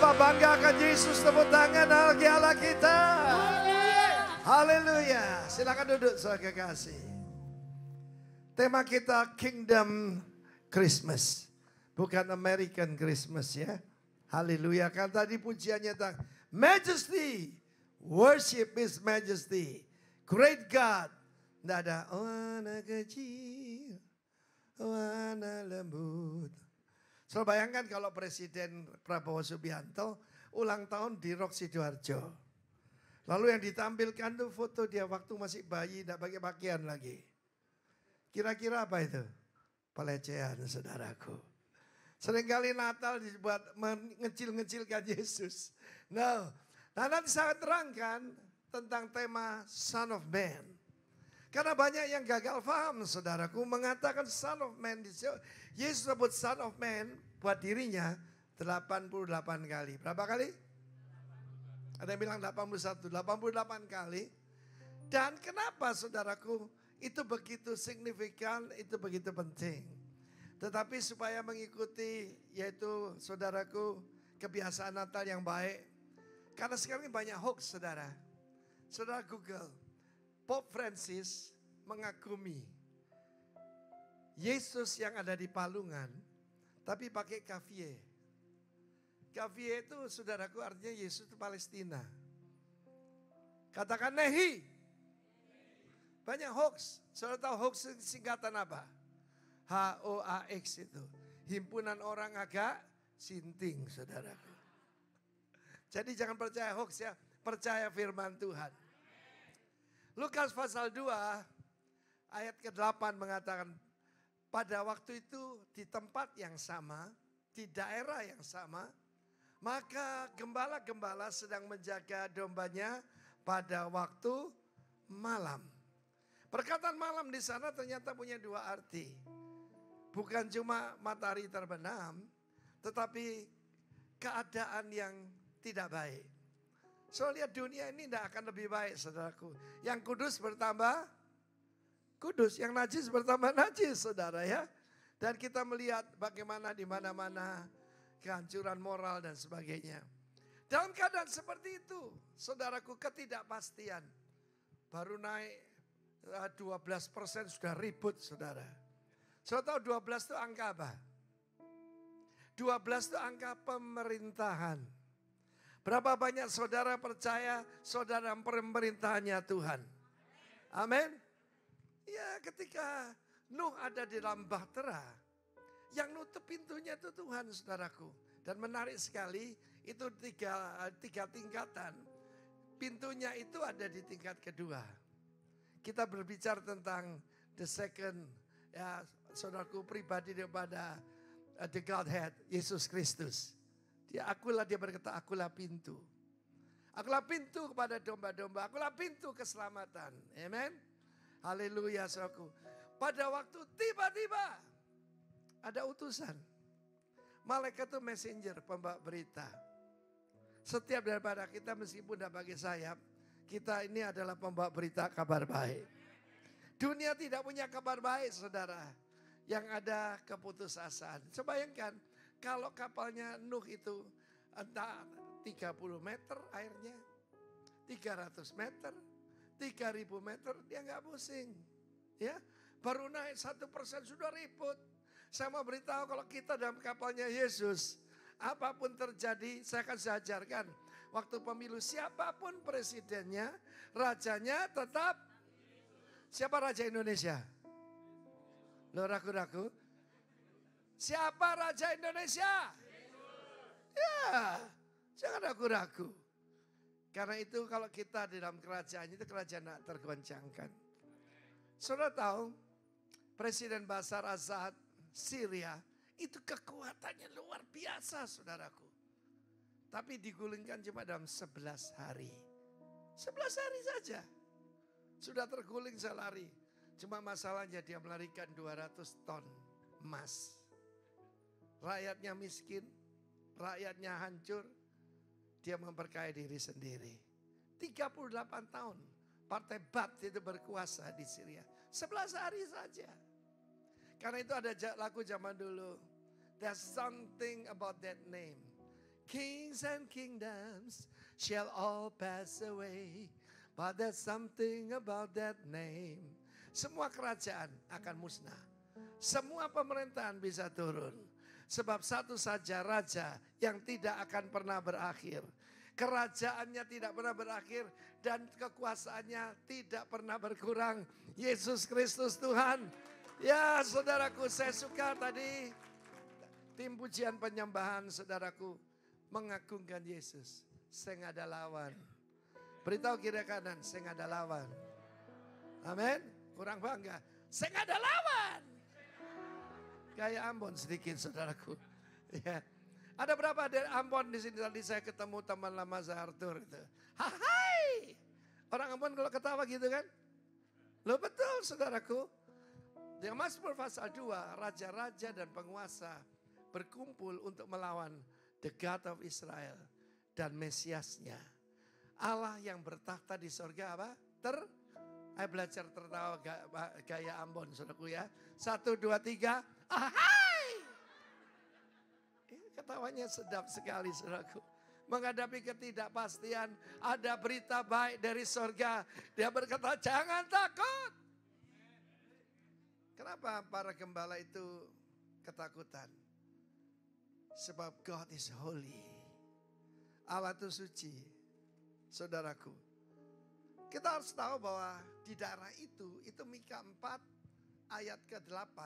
Berapa bangga akan Yesus, tepuk tangan bagi Allah kita. Haleluya. Silakan duduk sebagai kasih. Tema kita Kingdom Christmas. Bukan American Christmas ya. Haleluya. Kan tadi pujiannya tentang Majesty. Worship His Majesty. Great God. Tidak ada anak kecil, anak lembut. So bayangkan kalau Presiden Prabowo Subianto ulang tahun di Rock Sidoarjo. Lalu yang ditampilkan tuh foto dia waktu masih bayi, tidak pakai pakaian lagi. Kira-kira apa itu? Pelecehan, saudaraku. Seringkali Natal dibuat mengecil-ngecilkan Yesus. No. Nah nanti saya terangkan tentang tema Son of Man. Karena banyak yang gagal paham, saudaraku, mengatakan Son of Man. Yesus sebut Son of Man buat dirinya 88 kali. Berapa kali? Ada yang bilang 81, 88 kali. Dan kenapa, saudaraku, itu begitu signifikan, itu begitu penting. Tetapi supaya mengikuti, yaitu saudaraku, kebiasaan Natal yang baik. Karena sekarang ini banyak hoax, saudara. Saudara Google. Pope Francis mengagumi Yesus yang ada di palungan, tapi pakai kafie. Kafie itu, saudaraku, artinya Yesus itu Palestina. Katakan nehi. Banyak hoax. Saudara tahu hoax singkatan apa? HOAX itu. Himpunan orang agak sinting, saudaraku. Jadi jangan percaya hoax ya. Percaya firman Tuhan. Lukas pasal 2 ayat ke-8 mengatakan pada waktu itu di tempat yang sama, di daerah yang sama, maka gembala-gembala sedang menjaga dombanya pada waktu malam. Perkataan malam di sana ternyata punya dua arti. Bukan cuma matahari terbenam, tetapi keadaan yang tidak baik. So lihat dunia ini tidak akan lebih baik, saudaraku. Yang kudus bertambah kudus, yang najis bertambah najis, saudara ya. Dan kita melihat bagaimana di mana-mana kehancuran moral dan sebagainya. Dalam keadaan seperti itu, saudaraku, ketidakpastian. Baru naik 12% sudah ribut, saudara. Saudara tahu 12 itu angka apa? 12 itu angka pemerintahan. Berapa banyak saudara percaya saudara pemerintahannya Tuhan? Amin. Ya ketika Nuh ada di dalam bahtera, yang nutup pintunya itu Tuhan, saudaraku. Dan menarik sekali, itu tiga tingkatan. Pintunya itu ada di tingkat kedua. Kita berbicara tentang the second, ya saudaraku, pribadi daripada the Godhead, Yesus Kristus. Dia berkata, akulah pintu. Akulah pintu kepada domba-domba. Akulah pintu keselamatan. Amen. Haleluya, saudaraku. Pada waktu tiba-tiba ada utusan. Malaikat itu messenger, pembawa berita. Setiap daripada kita meskipun tidak pakai sayap, kita ini adalah pembawa berita kabar baik. Dunia tidak punya kabar baik, saudara. Yang ada keputusasaan. Coba bayangkan. Kalau kapalnya Nuh itu entah 30 meter airnya, 300 meter, 3000 meter, dia nggak pusing. Ya, baru naik 1% sudah ribut. Saya mau beritahu kalau kita dalam kapalnya Yesus, apapun terjadi saya akan ajarkan. Waktu pemilu siapapun presidennya, rajanya tetap. Siapa raja Indonesia? Lo ragu-ragu? Siapa Raja Indonesia? Ya, jangan ragu-ragu. Karena itu kalau kita di dalam kerajaan itu kerajaan tak tergoncangkan. Saudara tahu Presiden Bashar Assad Syria itu kekuatannya luar biasa, saudaraku. Tapi digulingkan cuma dalam 11 hari. 11 hari saja. Sudah terguling selari. Cuma masalahnya dia melarikan 200 ton emas. Rakyatnya miskin, rakyatnya hancur, dia memperkaya diri sendiri. 38 tahun partai Baath itu berkuasa di Syria. 11 hari saja. Karena itu ada lagu zaman dulu. There's something about that name. Kings and kingdoms shall all pass away, but there's something about that name. Semua kerajaan akan musnah. Semua pemerintahan bisa turun. Sebab satu saja raja yang tidak akan pernah berakhir. Kerajaannya tidak pernah berakhir dan kekuasaannya tidak pernah berkurang. Yesus Kristus Tuhan. Ya saudaraku, saya suka tadi tim pujian penyembahan saudaraku mengagungkan Yesus. Saya nggak ada lawan. Beritahu kiri kanan, saya nggak ada lawan. Amin. Kurang bangga. Saya nggak ada lawan. Kayak Ambon sedikit saudaraku. Ya. Ada berapa dari Ambon di sini? Tadi saya ketemu teman lama saya Arthur itu. Hai. Orang Ambon kalau ketawa gitu kan? Loh betul saudaraku. Di Mazmur pasal 2, raja-raja dan penguasa berkumpul untuk melawan the God of Israel dan Mesiasnya. Allah yang bertahta di sorga apa? Ayo belajar tertawa gaya Ambon saudaraku ya. 1, 2, 3. Ahai! Ketawanya sedap sekali saudaraku. Menghadapi ketidakpastian, ada berita baik dari sorga. Dia berkata jangan takut. Kenapa para gembala itu ketakutan? Sebab God is holy. Allah itu suci. Saudaraku. Kita harus tahu bahwa di daerah itu Mika 4 ayat ke-8.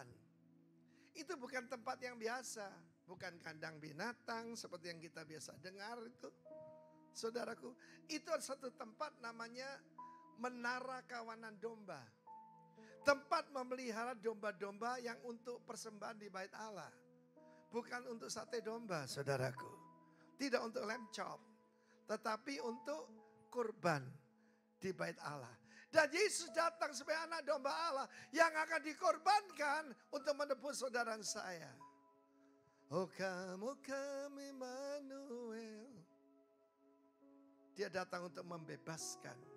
Itu bukan tempat yang biasa. Bukan kandang binatang seperti yang kita biasa dengar itu. Saudaraku, itu satu tempat namanya Menara Kawanan Domba. Tempat memelihara domba-domba yang untuk persembahan di bait Allah. Bukan untuk sate domba, saudaraku. Tidak untuk lamb chop. Tetapi untuk kurban di bait Allah. Dan Yesus datang sebagai anak domba Allah yang akan dikorbankan untuk menebus saudara saya. Oh kamu Immanuel. Dia datang untuk membebaskan.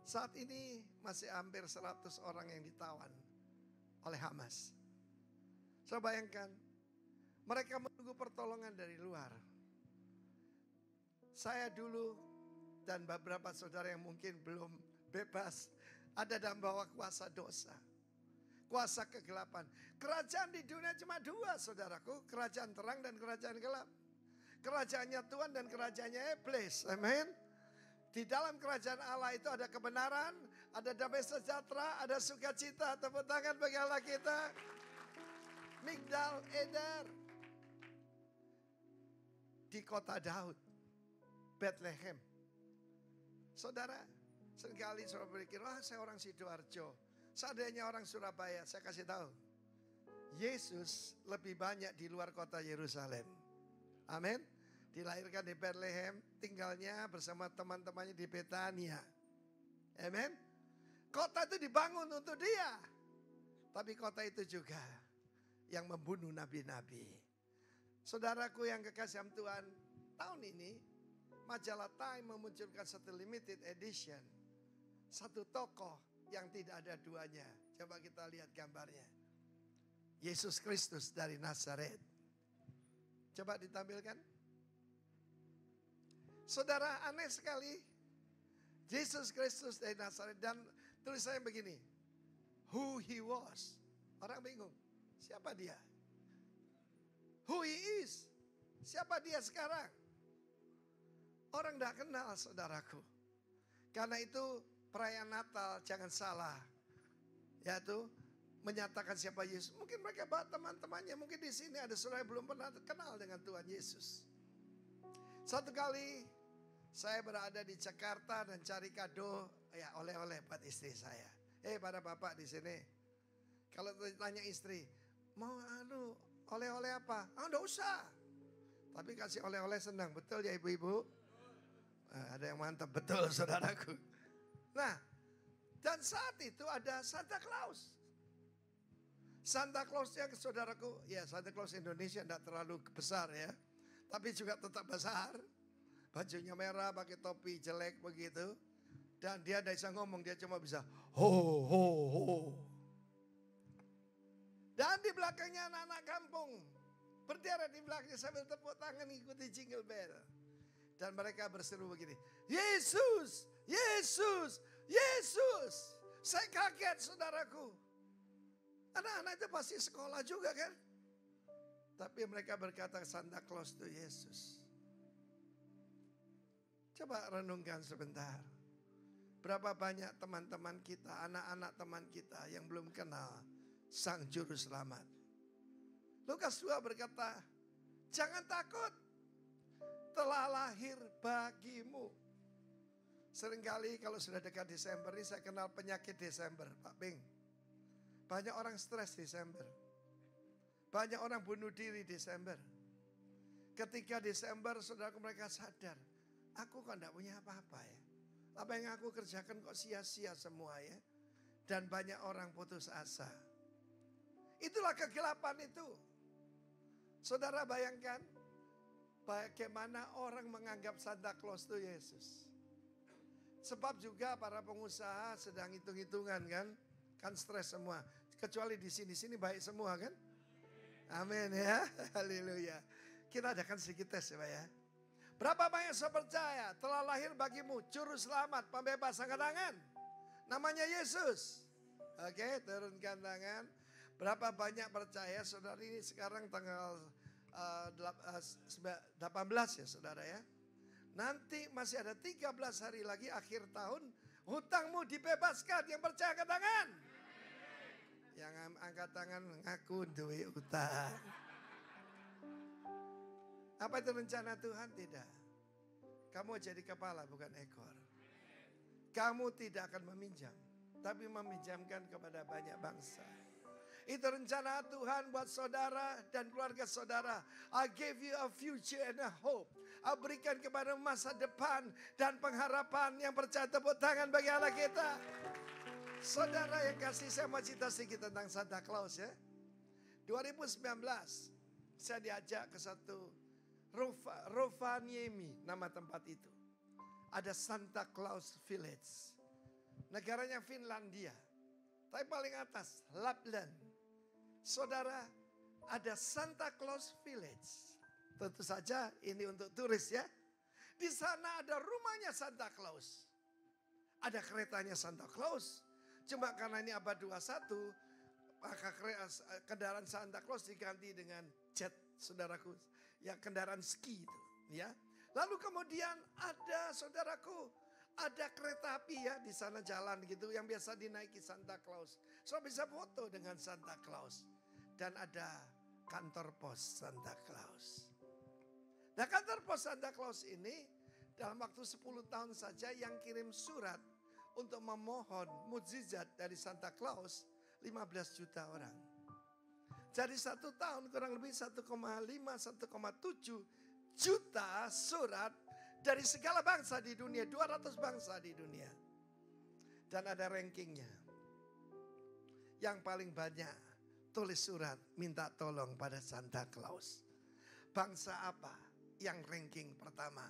Saat ini masih hampir 100 orang yang ditawan oleh Hamas. Saya bayangkan, mereka menunggu pertolongan dari luar. Saya dulu dan beberapa saudara yang mungkin belum bebas, ada dalam bawah kuasa dosa. Kuasa kegelapan. Kerajaan di dunia cuma 2 saudaraku, kerajaan terang dan kerajaan gelap. Kerajaannya Tuhan dan kerajaannya iblis. Amin. Di dalam kerajaan Allah itu ada kebenaran, ada damai sejahtera, ada sukacita. Tepuk tangan bagi Allah kita. Migdal Eder. Di kota Daud, Bethlehem. Saudara, seringkali saudara berpikir, wah saya orang Sidoarjo. Seandainya orang Surabaya, saya kasih tahu. Yesus lebih banyak di luar kota Yerusalem. Amin. Dilahirkan di Bethlehem, tinggalnya bersama teman-temannya di Betania. Amin. Kota itu dibangun untuk dia. Tapi kota itu juga yang membunuh nabi-nabi. Saudaraku yang kekasih Tuhan, tahun ini majalah Time memunculkan satu limited edition. Satu tokoh yang tidak ada duanya. Coba kita lihat gambarnya. Yesus Kristus dari Nazaret. Coba ditampilkan. Saudara, aneh sekali. Yesus Kristus dari Nazaret dan tulisannya begini. Who he was. Orang bingung. Siapa dia? Who he is. Siapa dia sekarang? Orang tidak kenal saudaraku. Karena itu perayaan Natal jangan salah. Yaitu menyatakan siapa Yesus. Mungkin mereka bawa teman-temannya. Mungkin di sini ada saudara yang belum pernah kenal dengan Tuhan Yesus. Satu kali saya berada di Jakarta dan cari kado ya oleh-oleh buat istri saya. Para bapak di sini. Kalau tanya istri, mau oleh-oleh apa? Enggak usah. Tapi kasih oleh-oleh senang. Betul ya ibu-ibu? Ada yang mantap, betul saudaraku. Nah, dan saat itu ada Santa Claus. Santa Clausnya saudaraku, ya Santa Claus Indonesia tidak terlalu besar ya. Tapi juga tetap besar. Bajunya merah, pakai topi jelek begitu. Dan dia tidak bisa ngomong, dia cuma bisa ho ho ho. Dan di belakangnya anak-anak kampung. Berderet di belakangnya sambil tepuk tangan ikuti jingle bell. Dan mereka berseru begini, Yesus, Yesus, Yesus. Saya kaget saudaraku. Anak-anak itu pasti sekolah juga kan. Tapi mereka berkata Santa Claus itu Yesus. Coba renungkan sebentar. Berapa banyak teman-teman kita, anak-anak teman kita yang belum kenal Sang Juru Selamat. Lukas 2 berkata, jangan takut, telah lahir bagimu. Seringkali kalau sudah dekat Desember ini saya kenal penyakit Desember, Pak Bing. Banyak orang stres Desember. Banyak orang bunuh diri Desember. Ketika Desember saudara mereka sadar, aku kan tidak punya apa-apa ya. Apa yang aku kerjakan kok sia-sia semua ya. Dan banyak orang putus asa. Itulah kegelapan itu. Saudara bayangkan bagaimana orang menganggap Santa Claus itu Yesus. Sebab juga para pengusaha sedang hitung-hitungan kan. Kan stres semua. Kecuali di sini baik semua kan. Amin ya. Haleluya. Kita adakan sedikit tes ya Pak ya. Berapa banyak saya percaya telah lahir bagimu Juru Selamat, pembebas, angkat tangan. Namanya Yesus. Oke, turunkan tangan. Berapa banyak percaya saudara ini sekarang tanggal 18 ya saudara ya. Nanti masih ada 13 hari lagi akhir tahun. Hutangmu dibebaskan. Yang percaya angkat tangan. Yang angkat tangan ngaku duwe utang. Apa itu rencana Tuhan? Tidak. Kamu jadi kepala bukan ekor. Kamu tidak akan meminjam. Tapi meminjamkan kepada banyak bangsa. Itu rencana Tuhan buat saudara dan keluarga saudara. I gave you a future and a hope. I berikan kepada masa depan dan pengharapan. Yang percaya tepuk tangan bagi Allah kita. Saudara yang kasih, saya mau cerita sedikit tentang Santa Claus ya. 2019 saya diajak ke satu Rovaniemi nama tempat itu. Ada Santa Claus Village. Negaranya Finlandia. Tapi paling atas Lapland. Saudara, ada Santa Claus Village. Tentu saja ini untuk turis ya. Di sana ada rumahnya Santa Claus. Ada keretanya Santa Claus. Cuma karena ini abad 21, maka kendaraan Santa Claus diganti dengan jet, saudaraku. Ya kendaraan ski itu ya. Lalu kemudian ada saudaraku, ada kereta api ya di sana jalan gitu yang biasa dinaiki Santa Claus. So bisa foto dengan Santa Claus. Dan ada kantor pos Santa Claus. Nah kantor pos Santa Claus ini dalam waktu 10 tahun saja yang kirim surat untuk memohon mukjizat dari Santa Claus 15 juta orang. Jadi 1 tahun kurang lebih 1,5, 1,7 juta surat dari segala bangsa di dunia. 200 bangsa di dunia. Dan ada rankingnya. Yang paling banyak tulis surat minta tolong pada Santa Claus. Bangsa apa yang ranking pertama?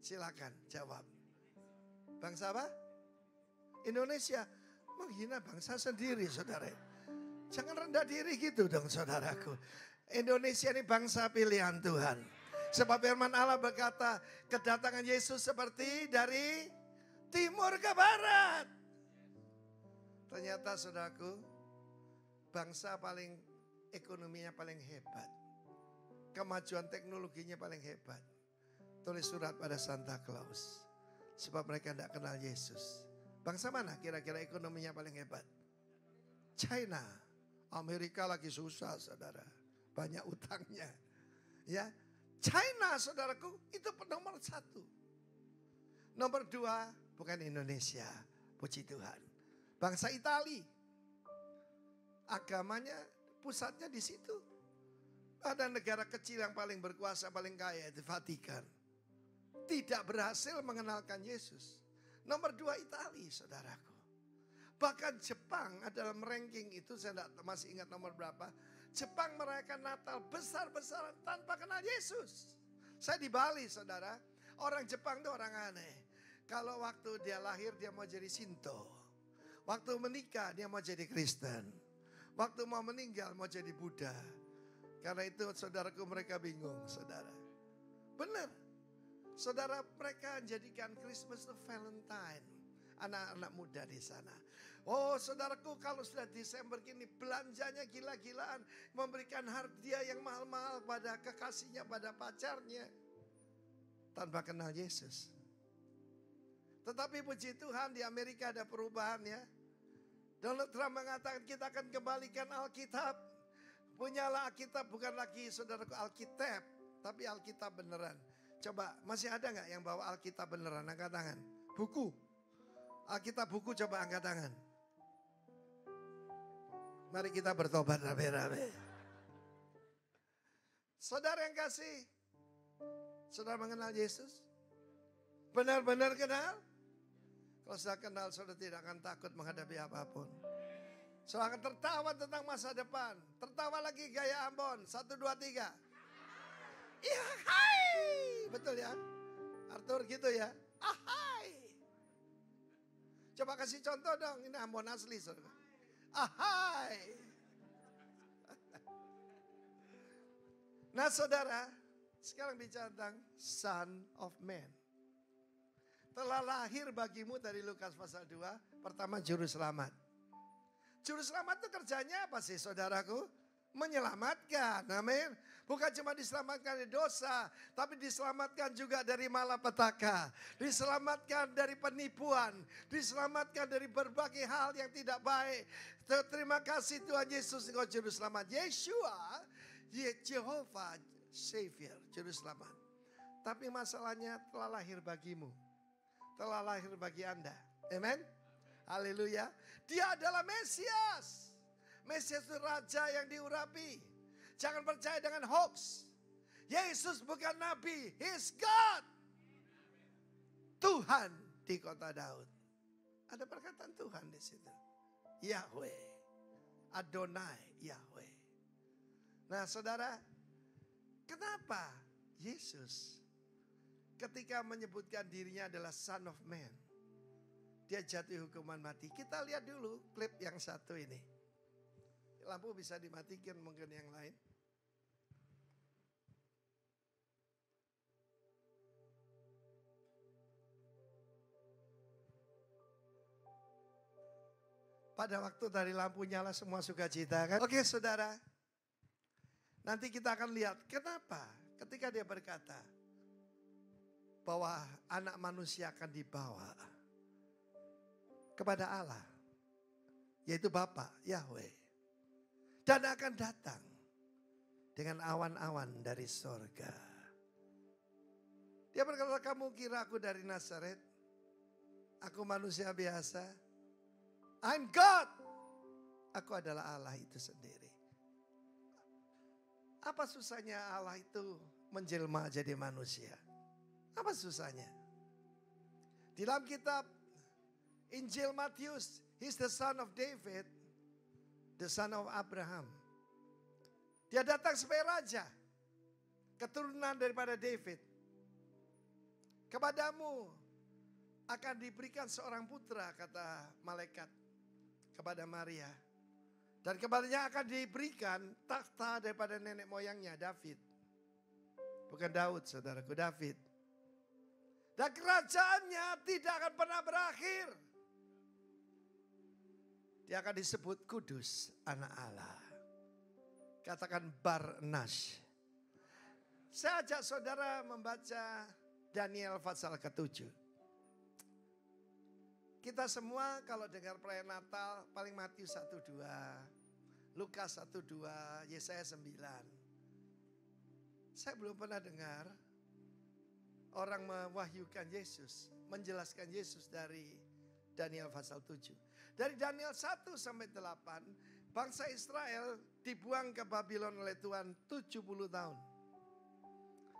Silakan jawab. Bangsa apa? Indonesia. Menghina bangsa sendiri saudara. Jangan rendah diri gitu dong saudaraku. Indonesia ini bangsa pilihan Tuhan. Sebab firman Allah berkata, kedatangan Yesus seperti dari timur ke barat. Ternyata saudaraku, bangsa paling ekonominya paling hebat. Kemajuan teknologinya paling hebat. Tulis surat pada Santa Claus. Sebab mereka tidak kenal Yesus. Bangsa mana kira-kira ekonominya paling hebat? China. Amerika lagi susah saudara. Banyak utangnya. Ya, China saudaraku itu nomor 1. Nomor 2 bukan Indonesia. Puji Tuhan. Bangsa Itali. Agamanya pusatnya di situ. Ada negara kecil yang paling berkuasa, paling kaya, itu Vatikan. Tidak berhasil mengenalkan Yesus. Nomor 2 Itali saudaraku. Bahkan Jepang dalam ranking itu, saya masih ingat nomor berapa. Jepang merayakan Natal besar-besaran tanpa kenal Yesus. Saya di Bali saudara. Orang Jepang itu orang aneh. Kalau waktu dia lahir dia mau jadi Shinto. Waktu menikah dia mau jadi Kristen. Waktu mau meninggal mau jadi Buddha. Karena itu saudaraku mereka bingung, saudara. Benar. Saudara, mereka jadikan Christmas itu Valentine. Anak-anak muda di sana. Oh saudaraku, kalau sudah Desember gini belanjanya gila-gilaan. Memberikan hadiah yang mahal-mahal pada kekasihnya, pada pacarnya. Tanpa kenal Yesus. Tetapi puji Tuhan di Amerika ada perubahan ya. Donald Trump mengatakan kita akan kembalikan Alkitab. Punyalah Alkitab, bukan lagi saudaraku Alkitab. Tapi Alkitab beneran. Coba masih ada gak yang bawa Alkitab beneran? Angkat tangan. Buku. Alkitab buku, coba angkat tangan. Mari kita bertobat rame-rame. Saudara yang kasih, saudara mengenal Yesus? Benar-benar kenal? Kalau sudah kenal, saudara tidak akan takut menghadapi apapun. Saudara akan tertawa tentang masa depan. Tertawa lagi gaya Ambon. 1, 2, 3. Iya, hai. Betul ya? Arthur gitu ya? Ahai. Coba kasih contoh dong, ini Ambon asli saudara. Ahai. Nah saudara, sekarang bicara tentang Son of Man. Telah lahir bagimu dari Lukas pasal 2, pertama juru selamat. Juru selamat itu kerjanya apa sih saudaraku? Menyelamatkan, amin. Bukan cuma diselamatkan dari dosa, tapi diselamatkan juga dari malapetaka. Diselamatkan dari penipuan, diselamatkan dari berbagai hal yang tidak baik. Terima kasih Tuhan Yesus, Engkau juru selamat. Yeshua, Jehovah, Savior, juru selamat. Tapi masalahnya telah lahir bagimu. Telah lahir bagi Anda. Amen. Haleluya. Dia adalah Mesias. Mesias itu raja yang diurapi. Jangan percaya dengan hoax. Yesus bukan nabi, He's God. Tuhan di kota Daud. Ada perkataan Tuhan di situ. Yahweh. Adonai Yahweh. Nah saudara, kenapa Yesus ketika menyebutkan dirinya adalah Son of Man, dia jatuh hukuman mati? Kita lihat dulu klip yang satu ini. Lampu bisa dimatikan mungkin yang lain. Pada waktu dari lampu nyala semua sukacita kan. Oke saudara. Nanti kita akan lihat kenapa ketika dia berkata bahwa anak manusia akan dibawa kepada Allah. Yaitu Bapa Yahweh. Dan akan datang dengan awan-awan dari sorga. Dia berkata, kamu kira aku dari Nazaret? Aku manusia biasa. I'm God. Aku adalah Allah itu sendiri. Apa susahnya Allah itu menjelma jadi manusia? Apa susahnya? Di dalam kitab Injil Matius, he's the son of David, the son of Abraham. Dia datang sebagai raja, keturunan daripada David. Kepadamu akan diberikan seorang putra, kata malaikat kepada Maria. Dan kepadanya akan diberikan takhta daripada nenek moyangnya, David. Bukan Daud, saudaraku, David. Dan kerajaannya tidak akan pernah berakhir. Dia akan disebut kudus, anak Allah. Katakan Barnas. Saya ajak saudara membaca Daniel pasal ke-7. Kita semua kalau dengar perayaan Natal paling Matius 1-2, Lukas 1-2, Yesaya 9. Saya belum pernah dengar orang mewahyukan Yesus, menjelaskan Yesus dari Daniel pasal 7. Dari Daniel 1 sampai 8, bangsa Israel dibuang ke Babylon oleh Tuhan 70 tahun.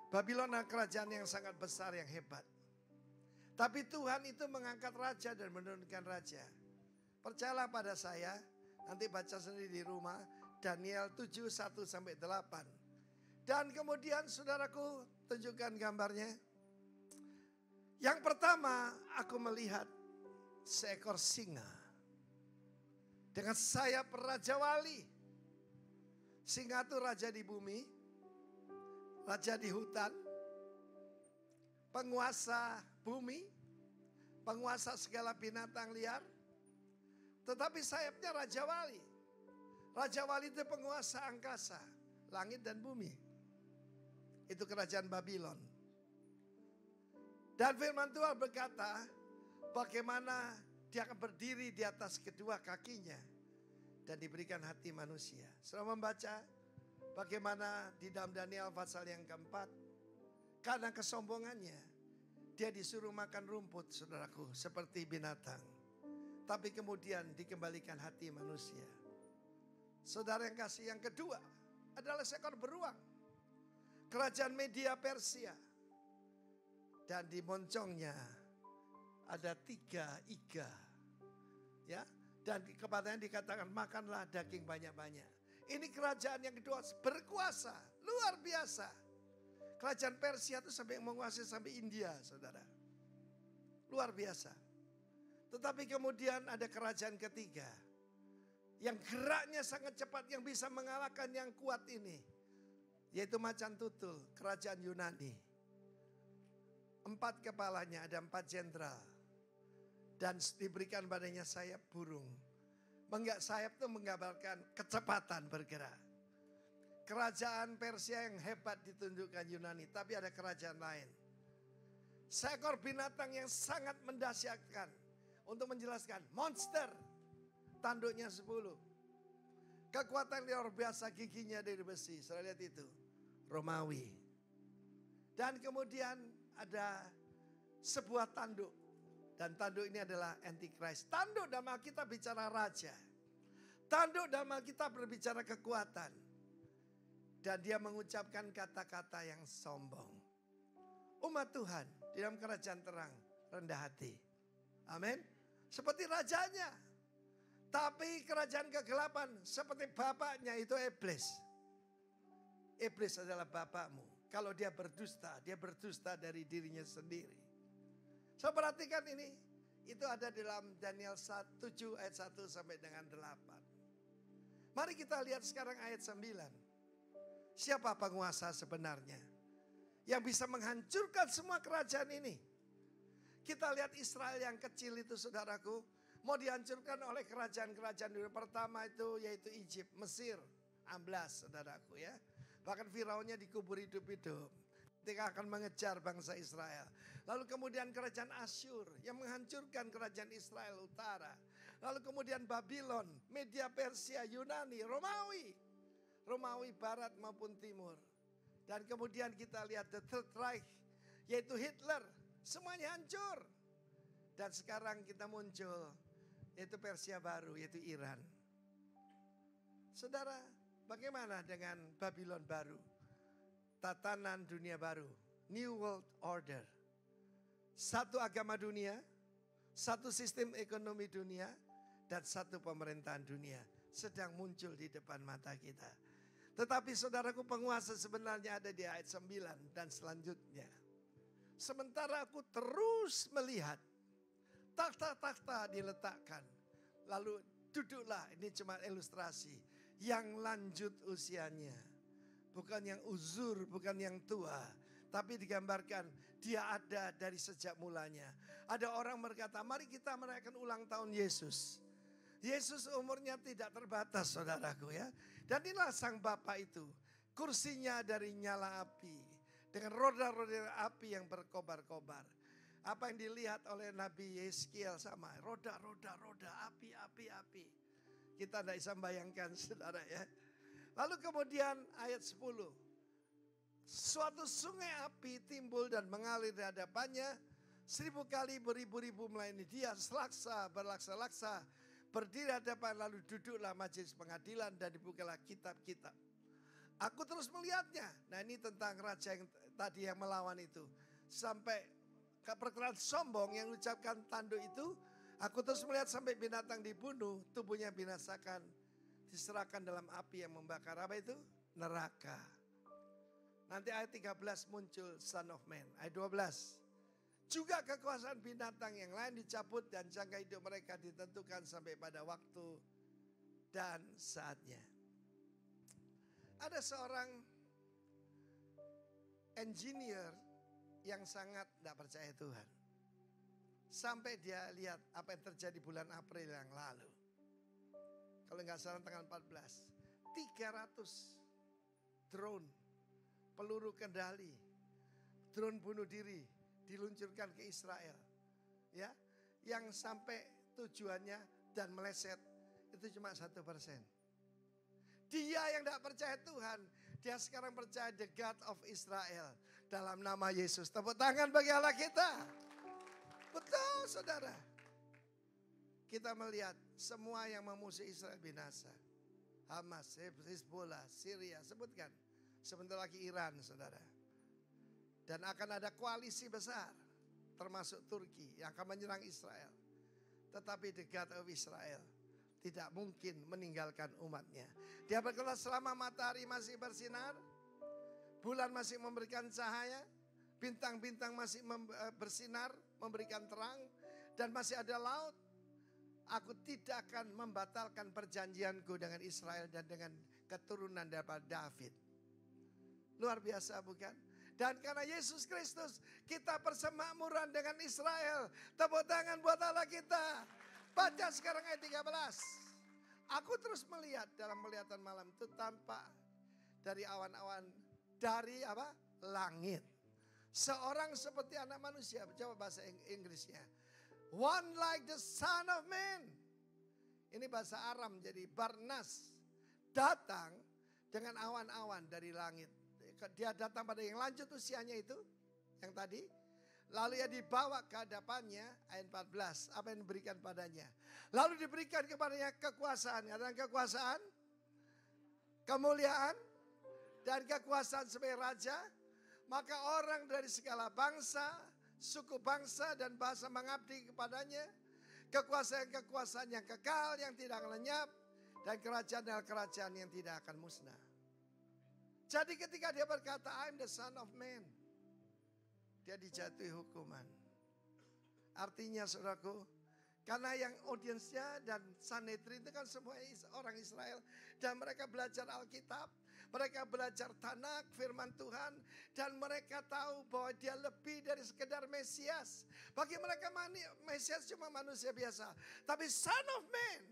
Babylon adalah kerajaan yang sangat besar, yang hebat. Tapi Tuhan itu mengangkat raja dan menurunkan raja. Percayalah pada saya, nanti baca sendiri di rumah, Daniel 7, 1 sampai 8. Dan kemudian saudaraku tunjukkan gambarnya. Yang pertama aku melihat seekor singa dengan sayap Raja Wali. Singa itu raja di bumi, raja di hutan, penguasa bumi, penguasa segala binatang liar. Tetapi sayapnya Raja Wali. Raja Wali itu penguasa angkasa, langit dan bumi. Itu kerajaan Babylon. Dan firman Tuhan berkata, bagaimana dia akan berdiri di atas kedua kakinya dan diberikan hati manusia. Setelah membaca bagaimana di dalam Daniel pasal yang keempat, karena kesombongannya dia disuruh makan rumput, saudaraku, seperti binatang. Tapi kemudian dikembalikan hati manusia. Saudara yang kasih, yang kedua adalah seekor beruang. Kerajaan Media Persia. Dan di moncongnya ada 3 iga. Ya, dan kepadanya dikatakan makanlah daging banyak-banyak. Ini kerajaan yang kedua, berkuasa, luar biasa. Kerajaan Persia itu sampai menguasai sampai India, saudara. Luar biasa. Tetapi kemudian ada kerajaan ketiga. Yang geraknya sangat cepat, yang bisa mengalahkan yang kuat ini. Yaitu macan tutul, kerajaan Yunani. 4 kepalanya, ada 4 jenderal. Dan diberikan padanya sayap burung. Sayap itu menggambarkan kecepatan bergerak. Kerajaan Persia yang hebat ditunjukkan Yunani, tapi ada kerajaan lain. Seekor binatang yang sangat mendahsyatkan. Untuk menjelaskan, monster, tanduknya 10. Kekuatan luar biasa, giginya dari besi, saya lihat itu. Romawi. Dan kemudian ada sebuah tanduk. Dan tanduk ini adalah Antichrist. Tanduk dalam Alkitab bicara raja. Tanduk dalam Alkitab berbicara kekuatan. Dan dia mengucapkan kata-kata yang sombong. Umat Tuhan di dalam kerajaan terang rendah hati. Amin. Seperti rajanya. Tapi kerajaan kegelapan seperti bapaknya itu iblis. Iblis adalah bapakmu. Kalau dia berdusta dari dirinya sendiri. Saya perhatikan ini. Itu ada dalam Daniel 7 ayat 1 sampai dengan 8. Mari kita lihat sekarang ayat 9. Siapa penguasa sebenarnya? Yang bisa menghancurkan semua kerajaan ini. Kita lihat Israel yang kecil itu, saudaraku, mau dihancurkan oleh kerajaan-kerajaan dunia. Pertama itu yaitu Egypt, Mesir, amblas, saudaraku ya. Bahkan Firaunnya dikubur hidup-hidup ketika akan mengejar bangsa Israel. Lalu kemudian kerajaan Asyur yang menghancurkan kerajaan Israel utara. Lalu kemudian Babylon, Media Persia, Yunani, Romawi barat maupun timur. Dan kemudian kita lihat the Third Reich, yaitu Hitler. Semuanya hancur. Dan sekarang kita muncul, yaitu Persia baru, yaitu Iran. Saudara, bagaimana dengan Babylon baru? Tatanan dunia baru, New World Order. Satu agama dunia, satu sistem ekonomi dunia, dan satu pemerintahan dunia sedang muncul di depan mata kita. Tetapi saudaraku, penguasa sebenarnya ada di ayat 9 dan selanjutnya. Sementara aku terus melihat takhta-takhta diletakkan. Lalu duduklah, ini cuma ilustrasi. Yang lanjut usianya. Bukan yang uzur, bukan yang tua. Tapi digambarkan dia ada dari sejak mulanya. Ada orang berkata, mari kita merayakan ulang tahun Yesus. Yesus umurnya tidak terbatas, saudaraku ya. Dan inilah sang Bapa itu. Kursinya dari nyala api. Dengan roda-roda api yang berkobar-kobar. Apa yang dilihat oleh Nabi Yeskiel sama. Roda, api. Kita tidak bisa membayangkan, saudara ya. Lalu kemudian ayat 10. Suatu sungai api timbul dan mengalir di hadapannya. 1000 kali beribu-ribu melayani dia. Selaksa, berlaksa-laksa. Berdiri hadapan, lalu duduklah majelis pengadilan dan dibukalah kitab-kitab. Aku terus melihatnya. Nah, ini tentang raja yang tadi yang melawan itu. Sampai perkataan sombong yang ucapkan tanduk itu. Aku terus melihat sampai binatang dibunuh, tubuhnya binasakan. Diserahkan dalam api yang membakar. Apa itu? Neraka. Nanti ayat 13 muncul Son of Man. Ayat 12. Juga kekuasaan binatang yang lain dicabut dan jangka hidup mereka ditentukan sampai pada waktu dan saatnya. Ada seorang engineer yang sangat tidak percaya Tuhan. Sampai dia lihat apa yang terjadi bulan April yang lalu. Kalau nggak salah tanggal 14. 300 drone, peluru kendali, drone bunuh diri diluncurkan ke Israel. Ya, yang sampai tujuannya dan meleset itu cuma 1%. Dia yang tidak percaya Tuhan, dia sekarang percaya the God of Israel dalam nama Yesus. Tepuk tangan bagi Allah kita. Betul saudara. Kita melihat semua yang memusuhi Israel binasa. Hamas, Hezbollah, Syria, sebutkan. Sebentar lagi Iran saudara. Dan akan ada koalisi besar. Termasuk Turki yang akan menyerang Israel. Tetapi the God of Israel tidak mungkin meninggalkan umatnya. Dia berkata selama matahari masih bersinar, bulan masih memberikan cahaya, bintang-bintang masih bersinar, memberikan terang, dan masih ada laut, aku tidak akan membatalkan perjanjianku dengan Israel dan dengan keturunan daripada David. Luar biasa bukan? Dan karena Yesus Kristus kita persemakmuran dengan Israel. Tepuk tangan buat Allah kita. Baca sekarang ayat 13. Aku terus melihat dalam penglihatan malam itu tampak dari awan-awan dari apa? Langit. Seorang seperti anak manusia. Coba bahasa Inggrisnya. One like the son of man. Ini bahasa Aram jadi Barnas. Datang dengan awan-awan dari langit. Dia datang pada yang lanjut usianya itu. Yang tadi. Lalu ia dibawa ke hadapannya, ayat 14, apa yang diberikan padanya. Lalu diberikan kepadanya kekuasaan, katakan kekuasaan, kemuliaan, dan kekuasaan sebagai raja. Maka orang dari segala bangsa, suku bangsa dan bahasa mengabdi kepadanya. Kekuasaan-kekuasaan yang kekal, yang tidak lenyap, dan kerajaan yang tidak akan musnah. Jadi ketika dia berkata, I'm the son of man, dia dijatuhi hukuman. Artinya saudaraku, karena yang audiensnya dan Sanhedrin itu kan semua orang Israel. Dan mereka belajar Alkitab, mereka belajar Tanak, firman Tuhan. Dan mereka tahu bahwa dia lebih dari sekedar Mesias. Bagi mereka Mesias cuma manusia biasa. Tapi Son of Man,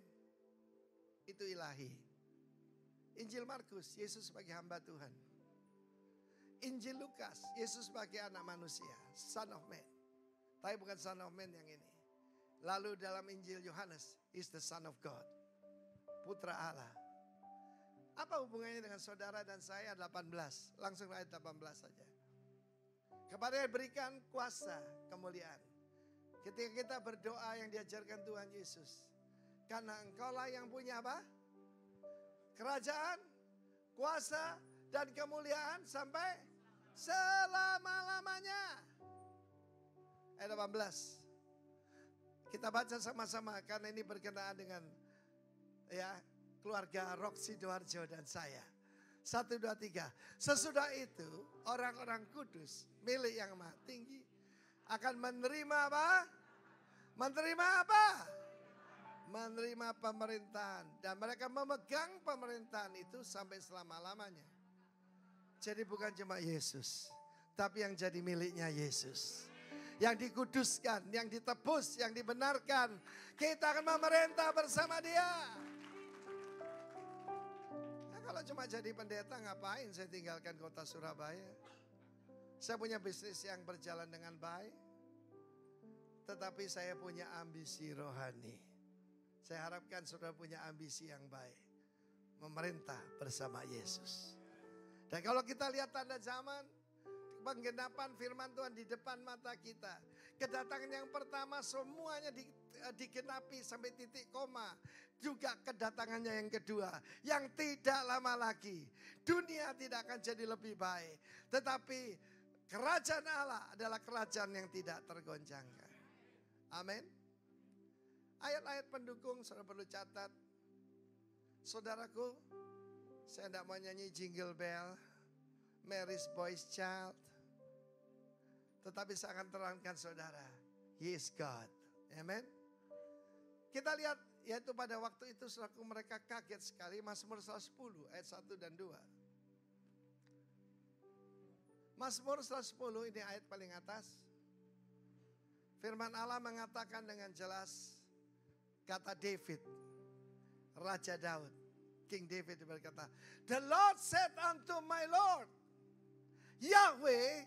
itu ilahi. Injil Markus, Yesus sebagai hamba Tuhan. Injil Lukas, Yesus sebagai anak manusia, Son of Man. Tapi bukan Son of Man yang ini. Lalu dalam Injil Yohanes, is the Son of God. Putra Allah. Apa hubungannya dengan saudara dan saya 18? Langsung ayat 18 saja. Kepada berikan kuasa, kemuliaan. Ketika kita berdoa yang diajarkan Tuhan Yesus. Karena engkaulah yang punya apa? Kerajaan, kuasa, dan kemuliaan sampai selama-lamanya. Ayat 18. Kita baca sama-sama karena ini berkenaan dengan ya keluarga Roksi Doarjo dan saya. 1, 2, 3. Sesudah itu orang-orang kudus milik yang maha tinggi akan menerima apa? Menerima apa? Menerima pemerintahan. Dan mereka memegang pemerintahan itu sampai selama-lamanya. Jadi bukan cuma Yesus, tapi yang jadi miliknya Yesus. Yang dikuduskan, yang ditebus, yang dibenarkan. Kita akan memerintah bersama dia. Nah, kalau cuma jadi pendeta ngapain saya tinggalkan kota Surabaya. Saya punya bisnis yang berjalan dengan baik. Tetapi saya punya ambisi rohani. Saya harapkan saudara punya ambisi yang baik. Memerintah bersama Yesus. Dan kalau kita lihat tanda zaman, penggenapan firman Tuhan di depan mata kita. Kedatangan yang pertama semuanya digenapi sampai titik koma. Juga kedatangannya yang kedua. Yang tidak lama lagi. Dunia tidak akan jadi lebih baik. Tetapi kerajaan Allah adalah kerajaan yang tidak tergoncangkan. Amin. Ayat-ayat pendukung saudara perlu catat. Saudaraku, saya tidak mau nyanyi Jingle Bell, Mary's Boy's Child. Tetapi saya akan terangkan saudara, He is God. Amen. Kita lihat, yaitu pada waktu itu saudaraku mereka kaget sekali. Mazmur 110 ayat 1 dan 2. Mazmur 110 ini ayat paling atas. Firman Allah mengatakan dengan jelas, kata David, Raja Daud, King David berkata, "The Lord said unto my Lord," Yahweh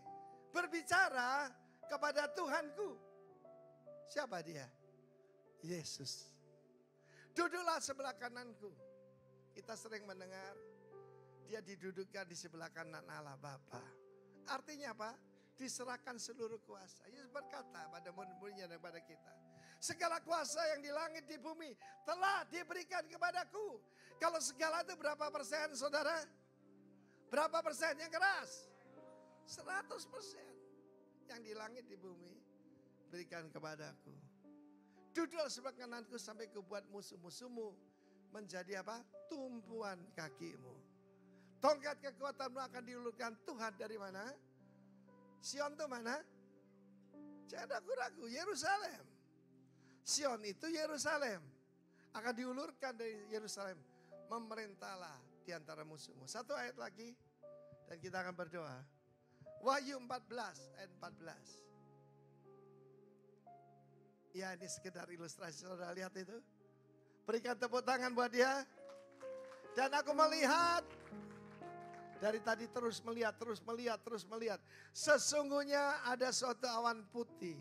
berbicara kepada Tuhanku. Siapa dia? Yesus. "Duduklah sebelah kananku." Kita sering mendengar dia didudukkan di sebelah kanan Allah Bapa. Artinya apa? Diserahkan seluruh kuasa. Yesus berkata pada murid-muridnya dan pada kita, "Segala kuasa yang di langit di bumi telah diberikan kepadaku." Kalau segala itu berapa persen, saudara? Berapa persen yang keras? 100%. Yang di langit di bumi berikan kepadaku. Duduk sebelah kananku sampai kubuat musuh-musuhmu menjadi apa? Tumpuan kakimu. Tongkat kekuatanmu akan diulurkan Tuhan dari mana? Sion itu mana? Jangan ragu-ragu, Yerusalem. Sion itu Yerusalem. Akan diulurkan dari Yerusalem. Memerintahlah di antara musuhmu. Satu ayat lagi dan kita akan berdoa. Wahyu 14 ayat 14. Ya, ini sekedar ilustrasi, saudara lihat itu. Berikan tepuk tangan buat dia. Dan aku melihat, dari tadi terus melihat. Sesungguhnya ada suatu awan putih.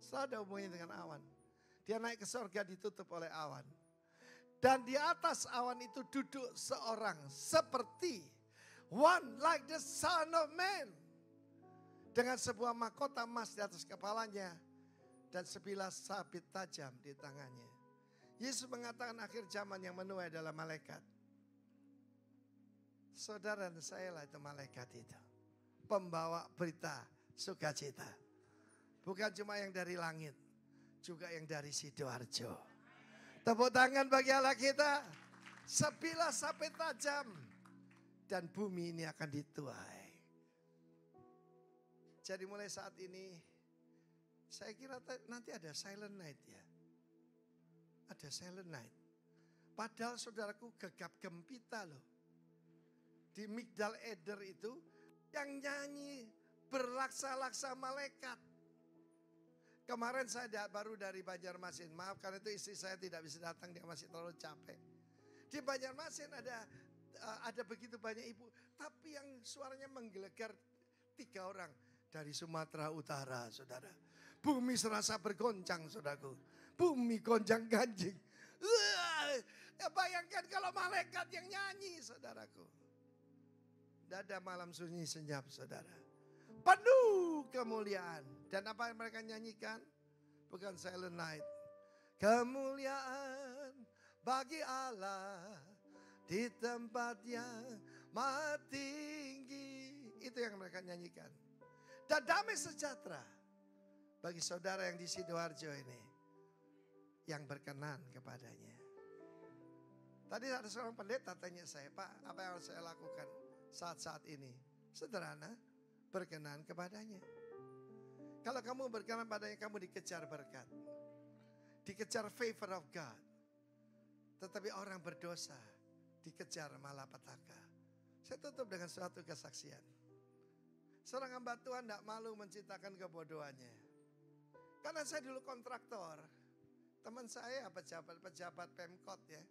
Selalu ada hubungannya dengan awan. Dia naik ke surga ditutup oleh awan. Dan di atas awan itu duduk seorang seperti one like the son of man. Dengan sebuah mahkota emas di atas kepalanya. Dan sebilah sabit tajam di tangannya. Yesus mengatakan akhir zaman yang menuai adalah malaikat. Saudara dan saya lah itu malaikat itu. Pembawa berita sukacita. Bukan cuma yang dari langit. Juga yang dari Sidoarjo. Tepuk tangan bagi Allah kita. Sebilah sabit tajam. Dan bumi ini akan dituai. Jadi mulai saat ini, saya kira nanti ada silent night ya. Ada silent night. Padahal saudaraku gegap gempita loh. Di Migdal Eder itu yang nyanyi berlaksa-laksa malaikat. Kemarin saya baru dari Banjarmasin. Maaf karena itu istri saya tidak bisa datang, dia masih terlalu capek. Di Banjarmasin ada begitu banyak ibu. Tapi yang suaranya menggelegar 3 orang. Dari Sumatera Utara, saudara. Bumi serasa bergoncang, saudaraku. Bumi gonjang ganjing. Ya bayangkan kalau malaikat yang nyanyi, saudaraku. Dada malam sunyi senyap, saudara. Penuh kemuliaan. Dan apa yang mereka nyanyikan? Bukan silent night. Kemuliaan bagi Allah di tempat yang maha tinggi. Itu yang mereka nyanyikan. Dan damai sejahtera bagi saudara yang di Sidoarjo ini yang berkenan kepadanya. Tadi ada seorang pendeta tanya saya, "Pak, apa yang harus saya lakukan saat-saat ini?" Sederhana, berkenan kepadanya. Kalau kamu berkenan padanya, kamu dikejar berkat. Dikejar favor of God. Tetapi orang berdosa dikejar malapetaka. Saya tutup dengan suatu kesaksian. Seorang hamba Tuhan tidak malu menceritakan kebodohannya. Karena saya dulu kontraktor. Teman saya pejabat Pemkot ya.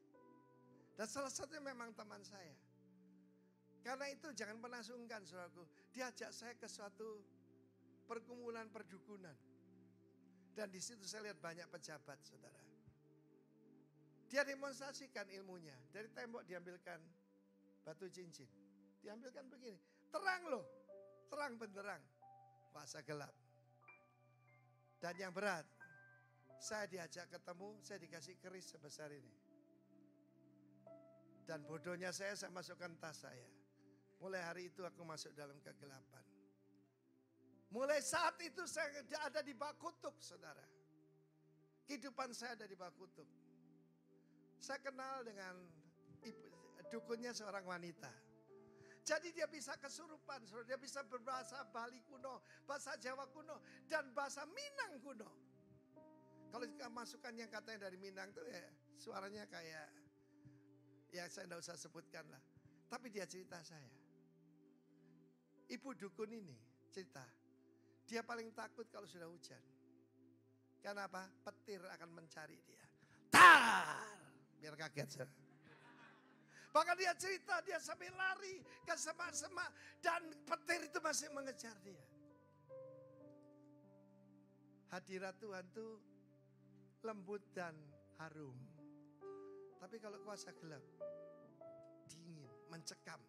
Dan salah satunya memang teman saya. Karena itu jangan pernah sungkan saudaraku. Diajak saya ke suatu perkumpulan perdukunan. Dan di situ saya lihat banyak pejabat saudara. Dia demonstrasikan ilmunya. Dari tembok diambilkan batu cincin. Diambilkan begini. Terang loh. Terang benderang, kuasa gelap. Dan yang berat, saya diajak ketemu, saya dikasih keris sebesar ini. Dan bodohnya saya masukkan tas saya. Mulai hari itu aku masuk dalam kegelapan. Mulai saat itu saya ada di bawah kutuk, saudara. Kehidupan saya ada di bawah kutuk. Saya kenal dengan dukunnya seorang wanita. Jadi dia bisa kesurupan, dia bisa berbahasa Bali kuno, bahasa Jawa kuno, dan bahasa Minang kuno. Kalau masukan yang katanya dari Minang tuh ya suaranya kayak, ya saya tidak usah sebutkan lah. Tapi dia cerita saya. Ibu dukun ini cerita, dia paling takut kalau sudah hujan. Karena apa? Petir akan mencari dia. Tar! Biar kaget. Bahkan dia cerita, dia sampai lari ke semak-semak. Dan petir itu masih mengejar dia. Hadirat Tuhan itu lembut dan harum. Tapi kalau kuasa gelap, dingin, mencekam,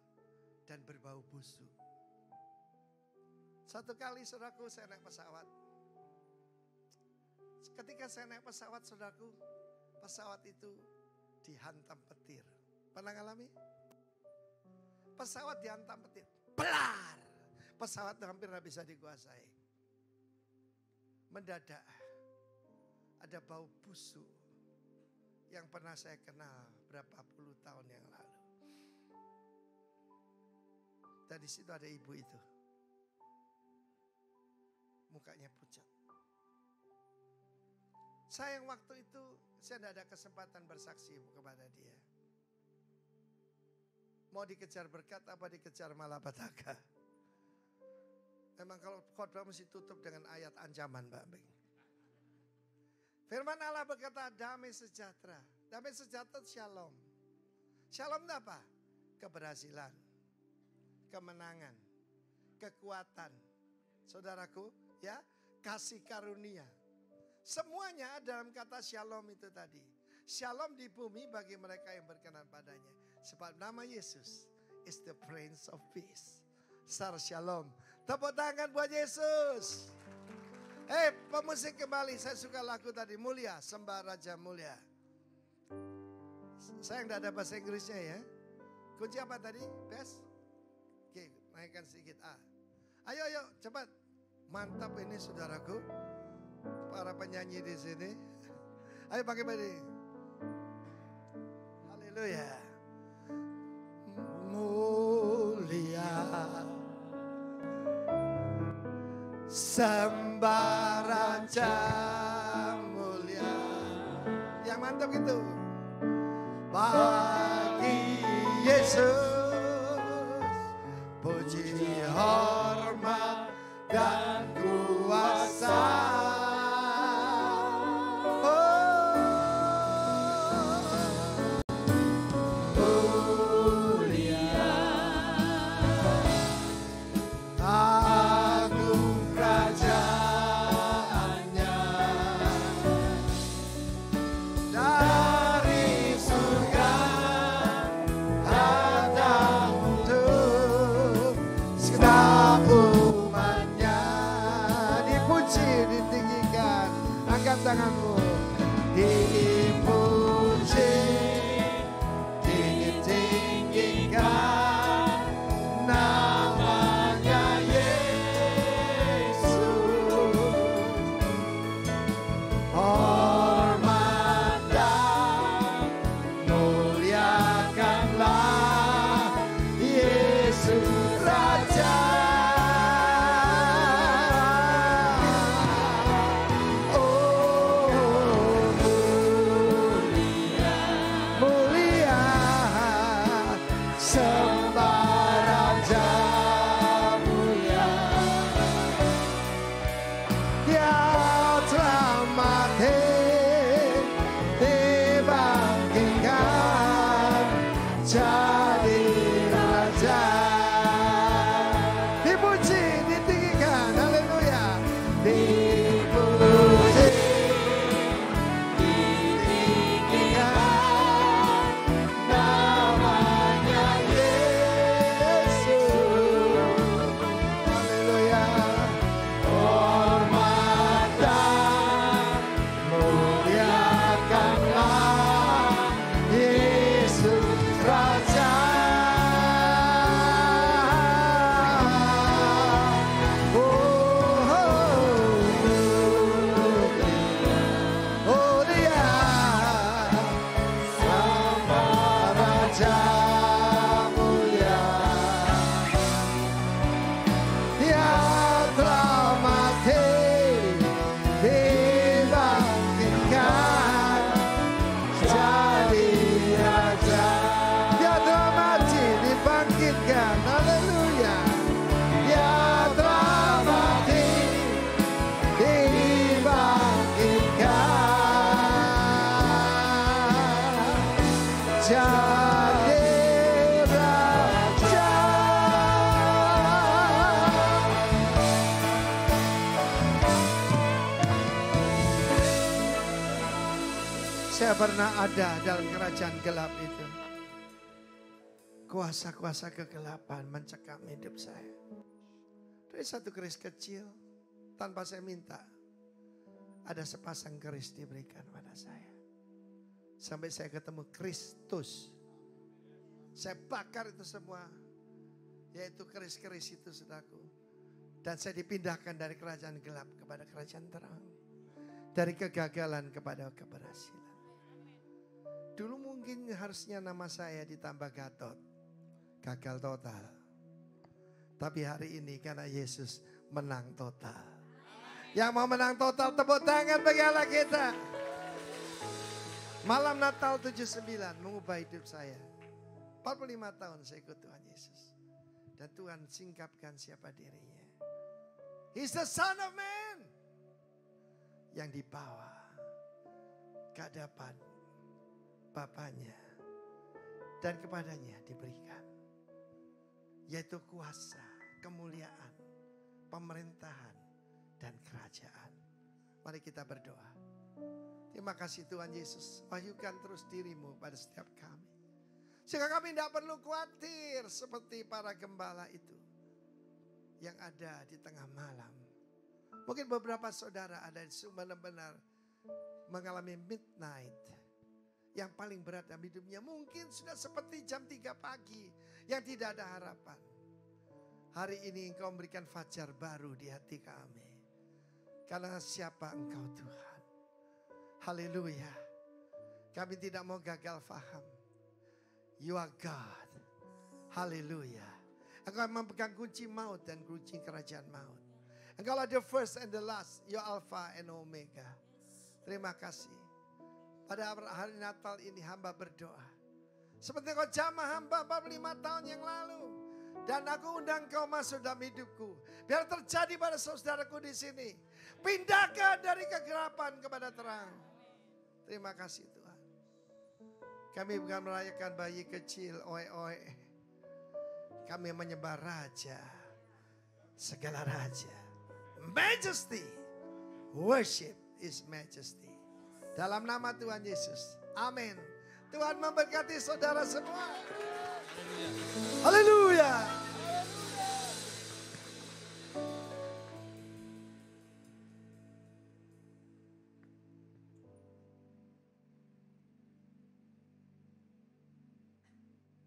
dan berbau busuk. Satu kali saudaraku saya naik pesawat. Ketika saya naik pesawat saudaraku, pesawat itu dihantam petir. Pernah ngalami? Pesawat dihantam petir. Belar! Pesawat hampir tidak bisa dikuasai. Mendadak ada bau busuk yang pernah saya kenal berapa puluh tahun yang lalu. Dan di situ ada ibu itu. Mukanya pucat. Sayang waktu itu saya tidak ada kesempatan bersaksi kepada dia. Mau dikejar berkat apa dikejar malapetaka. Memang kalau khotbah mesti tutup dengan ayat ancaman Mbak Beng. Firman Allah berkata damai sejahtera. Damai sejahtera shalom. Shalom itu apa? Keberhasilan, kemenangan, kekuatan. Saudaraku ya, kasih karunia. Semuanya dalam kata shalom itu tadi. Shalom di bumi bagi mereka yang berkenan padanya. Sebab nama Yesus is the Prince of Peace. Sar shalom. Tepuk tangan buat Yesus. Pemusik kembali. Saya suka lagu tadi. Mulia, sembah Raja mulia. Saya nggak ada bahasa Inggrisnya ya. Kunci apa tadi? Bes? Oke, naikkan sedikit A. Ayo cepat. Mantap ini saudaraku. Para penyanyi di sini. Ayo pakai badi. Haleluya. Mulia. Sembah Raja mulia. Yang mantap gitu. Bagi Yesus. Puji hormat dan kuasa. Tanganmu dipuji, ditinggikan namanya Yesus. Hormat dan muliakanlah Yesus Raja. tidak pernah ada dalam kerajaan gelap itu. Kuasa-kuasa kegelapan mencekam hidup saya. Dari satu keris kecil, tanpa saya minta, ada sepasang keris diberikan pada saya. Sampai saya ketemu Kristus. Saya bakar itu semua, yaitu keris-keris itu, saudaraku. Dan saya dipindahkan dari kerajaan gelap kepada kerajaan terang. Dari kegagalan kepada keberhasilan. Dulu mungkin harusnya nama saya ditambah Gatot. Gagal total. Tapi hari ini karena Yesus menang total. Yang mau menang total tepuk tangan bagi Allah kita. Malam Natal 79 mengubah hidup saya. 45 tahun saya ikut Tuhan Yesus. Dan Tuhan singkapkan siapa dirinya. He's the Son of Man. Yang dibawa ke hadapan Bapanya. Dan kepadanya diberikan. Yaitu kuasa, kemuliaan, pemerintahan, dan kerajaan. Mari kita berdoa. Terima kasih Tuhan Yesus. Wahyukan terus dirimu pada setiap kami. Sehingga kami tidak perlu khawatir seperti para gembala itu. Yang ada di tengah malam. Mungkin beberapa saudara ada yang benar-benar mengalami midnight. Yang paling berat dalam hidupnya mungkin sudah seperti jam 3 pagi. Yang tidak ada harapan. Hari ini Engkau memberikan fajar baru di hati kami. Karena siapa Engkau Tuhan. Haleluya. Kami tidak mau gagal faham. You are God. Haleluya. Engkau memegang kunci maut dan kunci kerajaan maut. Engkau adalah the first and the last. You are Alpha and Omega. Terima kasih. Pada hari Natal ini hamba berdoa. Seperti kau jamah hamba 45 tahun yang lalu. Dan aku undang kau masuk dalam hidupku. Biar terjadi pada saudaraku di sini. Pindahkan dari kegelapan kepada terang. Terima kasih Tuhan. Kami bukan merayakan bayi kecil, oe-oe. Kami menyembah Raja. Segala Raja. Majesty. Worship is majesty. Dalam nama Tuhan Yesus. Amin. Tuhan memberkati saudara semua. Haleluya.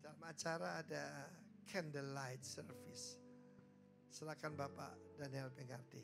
Dalam acara ada candlelight service. Silakan Bapak Daniel Pengarti.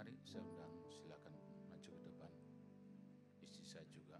Mari saya undang, silakan maju ke depan. Istri saya juga.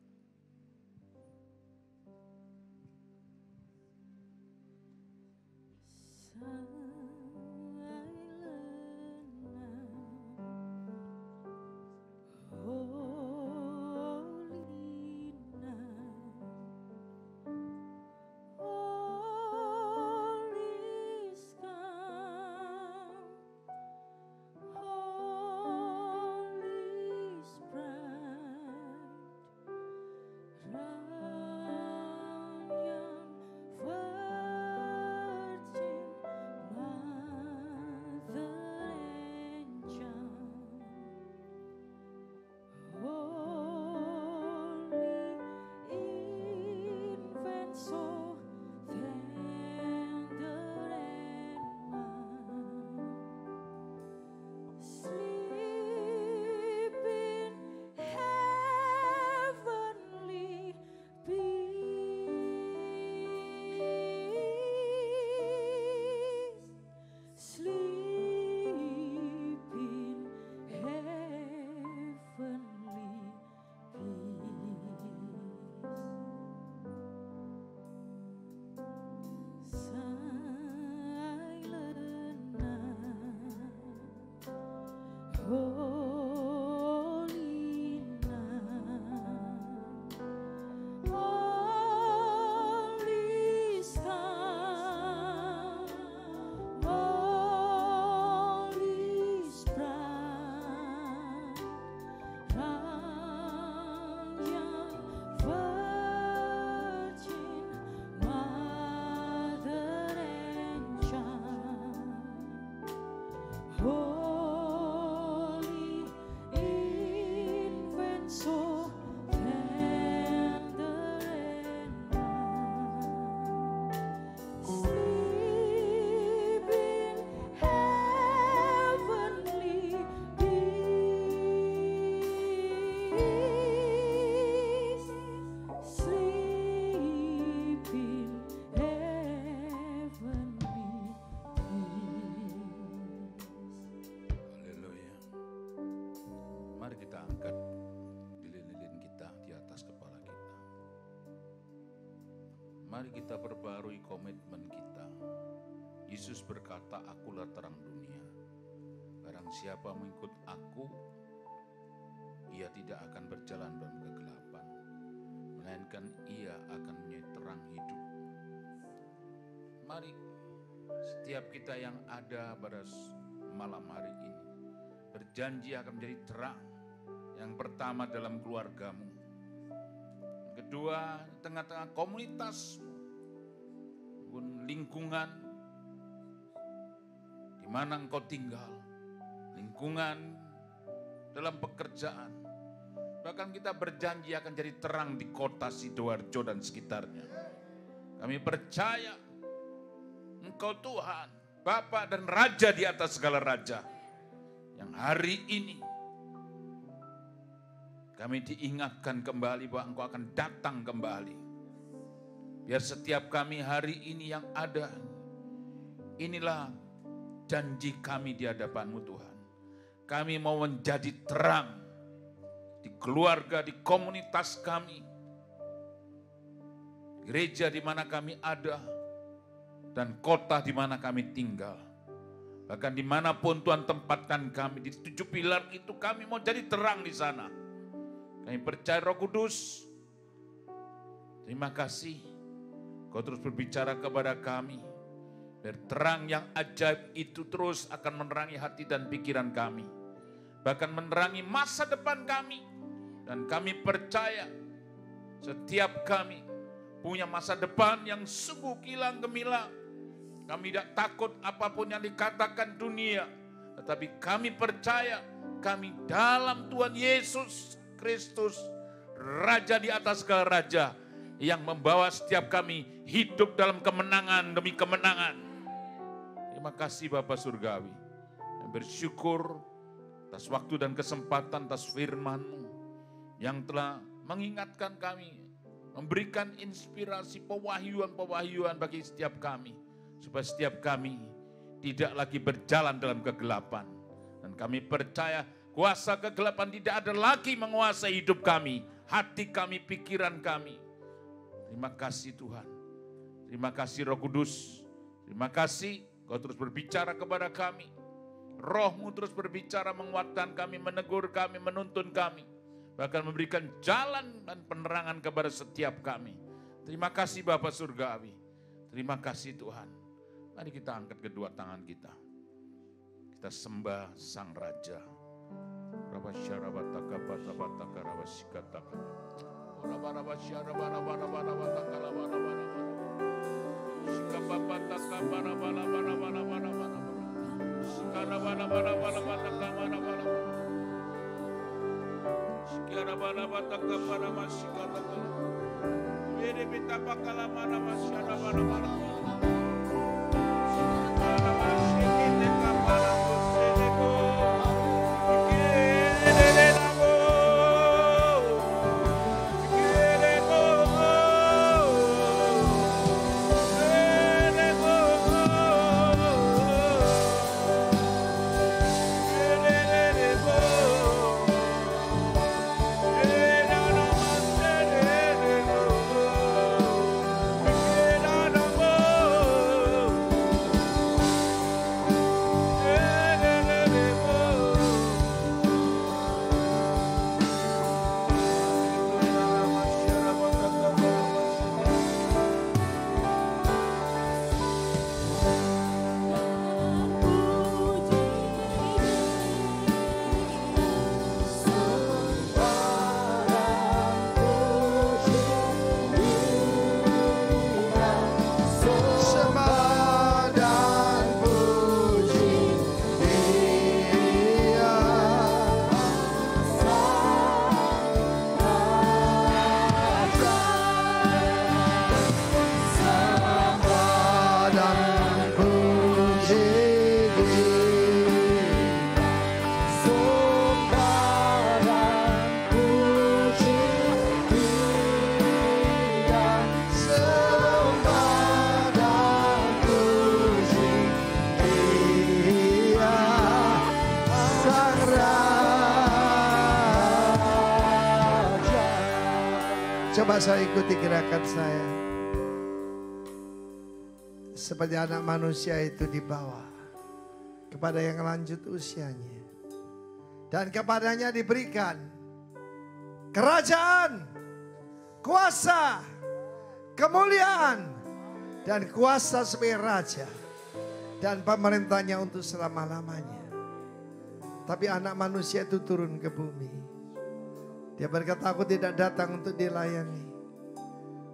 Mari kita perbarui komitmen kita. Yesus berkata, akulah terang dunia. Barang siapa mengikut aku, ia tidak akan berjalan dalam kegelapan, melainkan ia akan menjadi terang hidup. Mari setiap kita yang ada pada malam hari ini berjanji akan menjadi terang. Yang pertama dalam keluargamu, yang kedua di tengah-tengah komunitasmu, lingkungan di mana engkau tinggal, lingkungan dalam pekerjaan. Bahkan kita berjanji akan jadi terang di kota Sidoarjo dan sekitarnya. Kami percaya Engkau Tuhan, Bapa dan Raja di atas segala raja. Yang hari ini kami diingatkan kembali bahwa Engkau akan datang kembali. Biar setiap kami hari ini yang ada, inilah janji kami di hadapan-Mu Tuhan. Kami mau menjadi terang di keluarga, di komunitas kami, gereja di mana kami ada, dan kota di mana kami tinggal. Bahkan dimanapun Tuhan tempatkan kami, di 7 pilar itu kami mau jadi terang di sana. Kami percaya Roh Kudus, terima kasih. Kau terus berbicara kepada kami. Biar terang yang ajaib itu terus akan menerangi hati dan pikiran kami. Bahkan menerangi masa depan kami. Dan kami percaya setiap kami punya masa depan yang sungguh kilang gemilang. Kami tidak takut apapun yang dikatakan dunia. Tetapi kami percaya kami dalam Tuhan Yesus Kristus, Raja di atas segala raja, yang membawa setiap kami hidup dalam kemenangan demi kemenangan. Terima kasih Bapa Surgawi. Yang bersyukur atas waktu dan kesempatan, atas firman-Mu yang telah mengingatkan kami, memberikan inspirasi pewahyuan-pewahyuan bagi setiap kami, supaya setiap kami tidak lagi berjalan dalam kegelapan. Dan kami percaya kuasa kegelapan tidak ada lagi menguasai hidup kami, hati kami, pikiran kami. Terima kasih Tuhan. Terima kasih Roh Kudus. Terima kasih Kau terus berbicara kepada kami. Roh-Mu terus berbicara, menguatkan kami, menegur kami, menuntun kami. Bahkan memberikan jalan dan penerangan kepada setiap kami. Terima kasih Bapa Surgawi. Terima kasih Tuhan. Mari kita angkat kedua tangan kita. Kita sembah Sang Raja. Coba saya ikuti gerakan saya. seperti anak manusia itu dibawa kepada yang lanjut usianya. Dan kepadanya diberikan kerajaan, kuasa, kemuliaan, dan kuasa sebagai raja. Dan pemerintahnya untuk selama-lamanya. Tapi anak manusia itu turun ke bumi. Dia berkata, aku tidak datang untuk dilayani,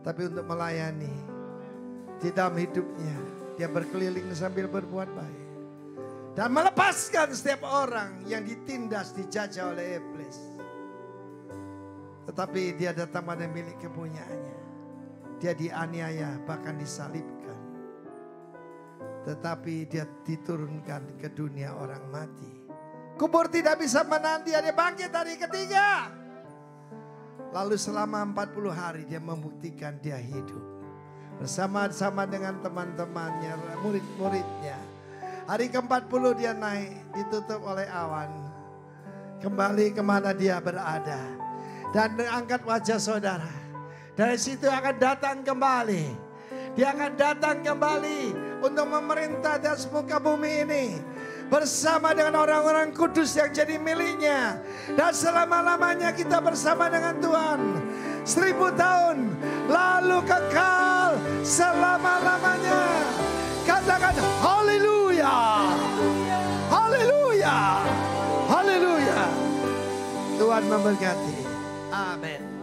tapi untuk melayani. Di dalam hidupnya dia berkeliling sambil berbuat baik. Dan melepaskan setiap orang yang ditindas, dijajah oleh iblis. Tetapi dia datang pada milik kepunyaannya. Dia dianiaya, bahkan disalibkan. Tetapi dia diturunkan ke dunia orang mati. Kubur tidak bisa menahan dia bangkit hari ketiga. Lalu selama 40 hari dia membuktikan dia hidup. Bersama-sama dengan teman-temannya, murid-muridnya. Hari ke-40 dia naik, ditutup oleh awan. Kembali kemana dia berada. Dan angkat wajah saudara. Dari situ akan datang kembali. Dia akan datang kembali untuk memerintah di atas muka bumi ini. Bersama dengan orang-orang kudus yang jadi miliknya. Dan selama-lamanya kita bersama dengan Tuhan. 1000 tahun. Lalu kekal selama-lamanya. Katakan haleluya. Haleluya. Haleluya. Tuhan memberkati. Amin.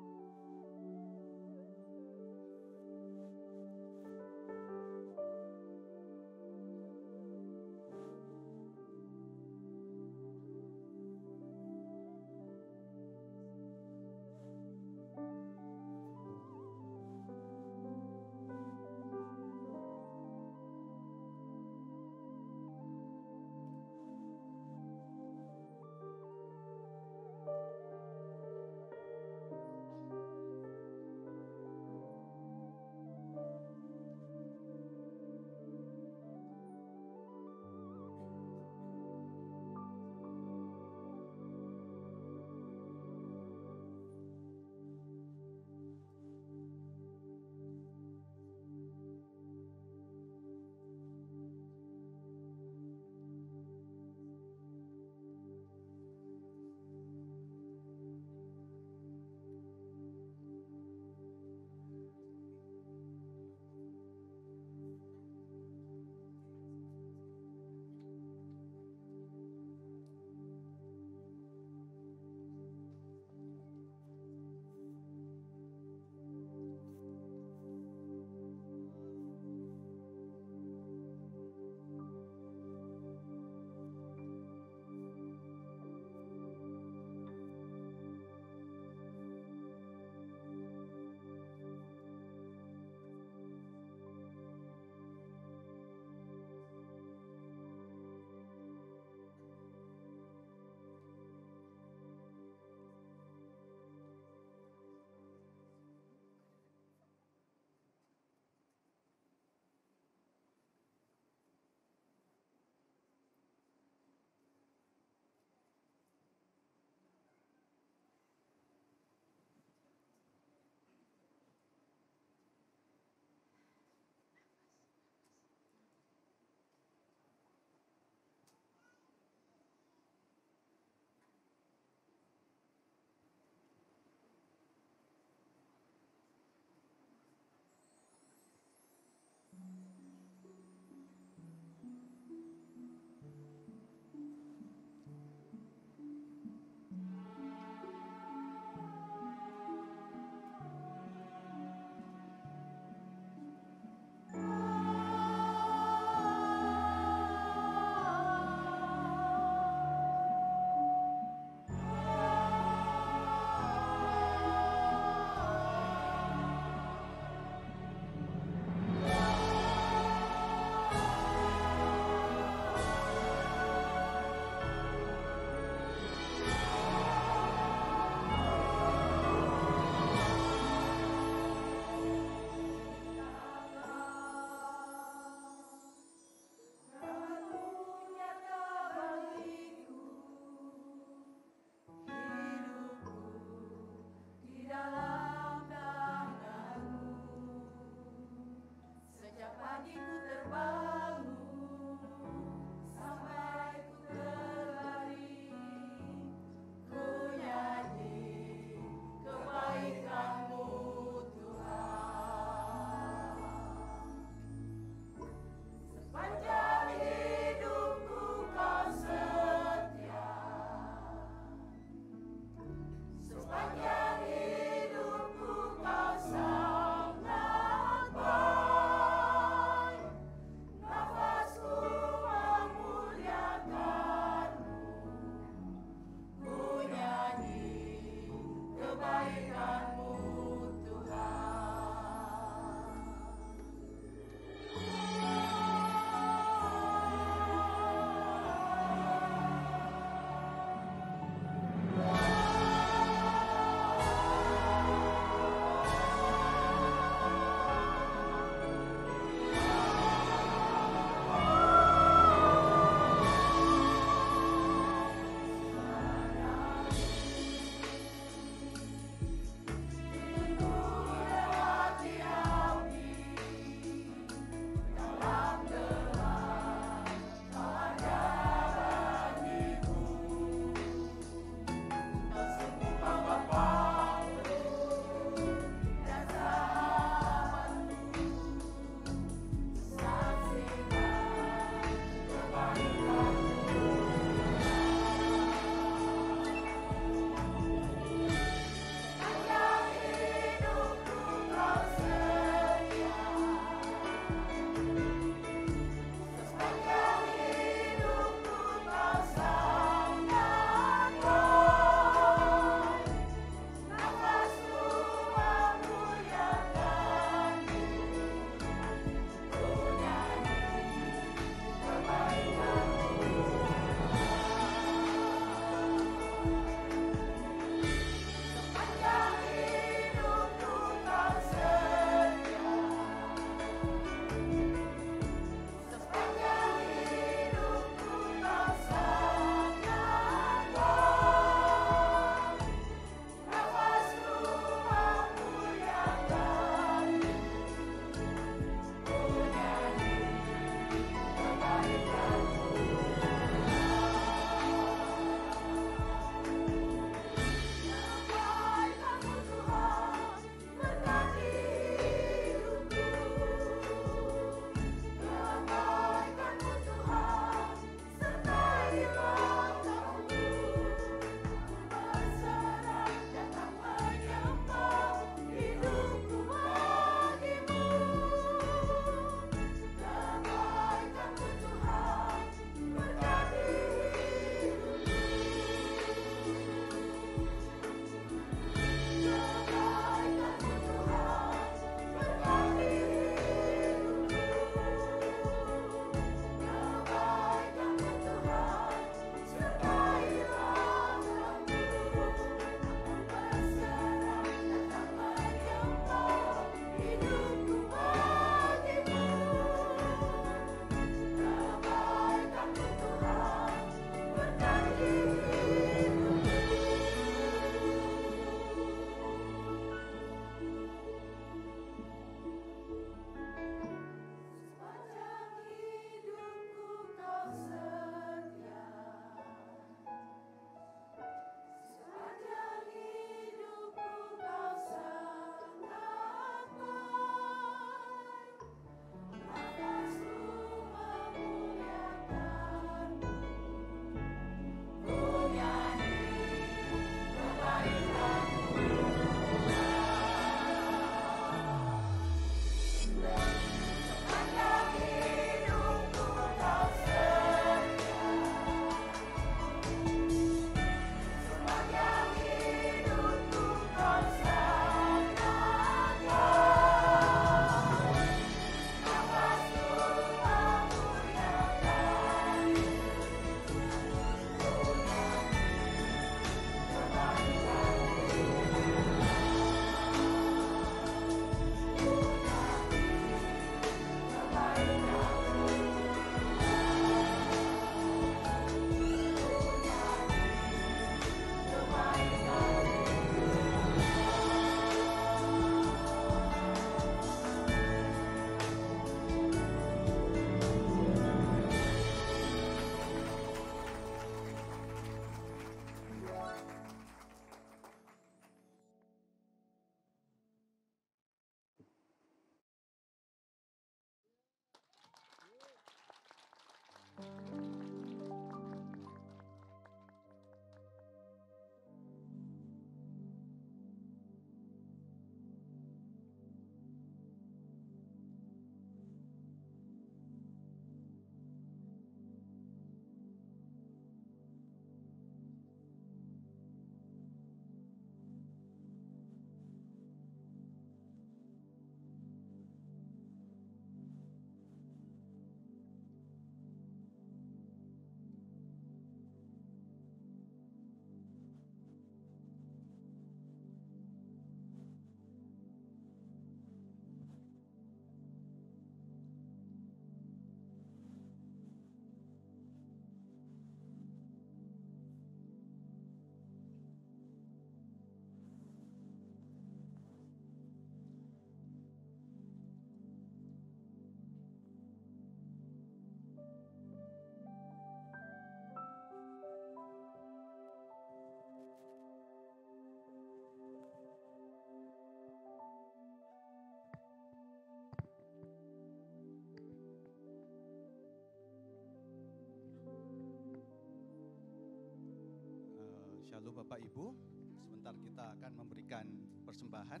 Halo Bapak Ibu, sebentar kita akan memberikan persembahan.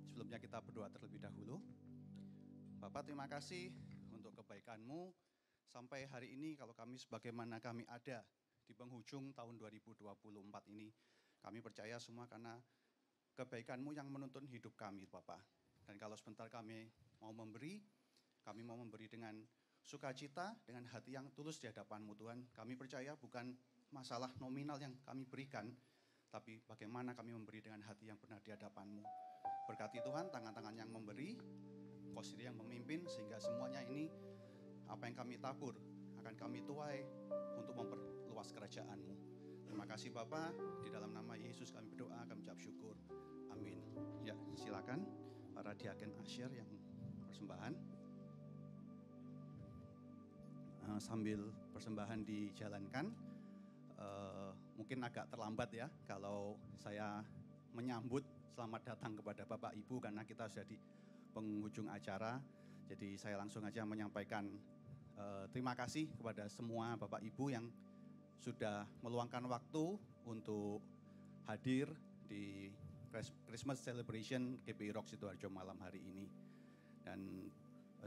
Sebelumnya kita berdoa terlebih dahulu. Bapak, terima kasih untuk kebaikan-Mu. Sampai hari ini kalau kami sebagaimana kami ada di penghujung tahun 2024 ini, kami percaya semua karena kebaikan-Mu yang menuntun hidup kami Bapak. Dan kalau sebentar kami mau memberi dengan sukacita, dengan hati yang tulus di hadapan-Mu Tuhan. Kami percaya bukan masalah nominal yang kami berikan, tapi bagaimana kami memberi dengan hati yang benar di hadapan-Mu. Berkati Tuhan, tangan-tangan yang memberi, Kau sendiri yang memimpin, sehingga semuanya ini apa yang kami tabur akan kami tuai untuk memperluas kerajaan-Mu. Terima kasih Bapak, di dalam nama Yesus kami berdoa, kami ucap syukur. Amin. Ya, silakan para diaken asyir yang persembahan. Sambil persembahan dijalankan, mungkin agak terlambat ya kalau saya menyambut selamat datang kepada Bapak Ibu karena kita sudah di penghujung acara. Jadi saya langsung aja menyampaikan terima kasih kepada semua Bapak Ibu yang sudah meluangkan waktu untuk hadir di Christmas Celebration GBI Rock Sidoarjo malam hari ini. Dan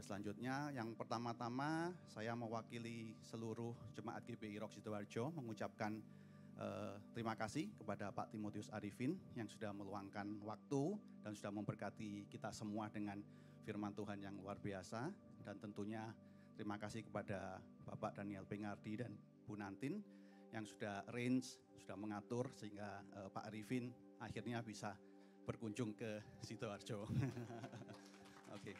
selanjutnya yang pertama-tama saya mewakili seluruh jemaat GBI Rock Sidoarjo mengucapkan terima kasih kepada Pak Timotius Arifin yang sudah meluangkan waktu dan sudah memberkati kita semua dengan firman Tuhan yang luar biasa. Dan tentunya terima kasih kepada Bapak Daniel Pengardi dan Bu Nantin yang sudah arrange, sudah mengatur sehingga Pak Arifin akhirnya bisa berkunjung ke Sidoarjo. Oke.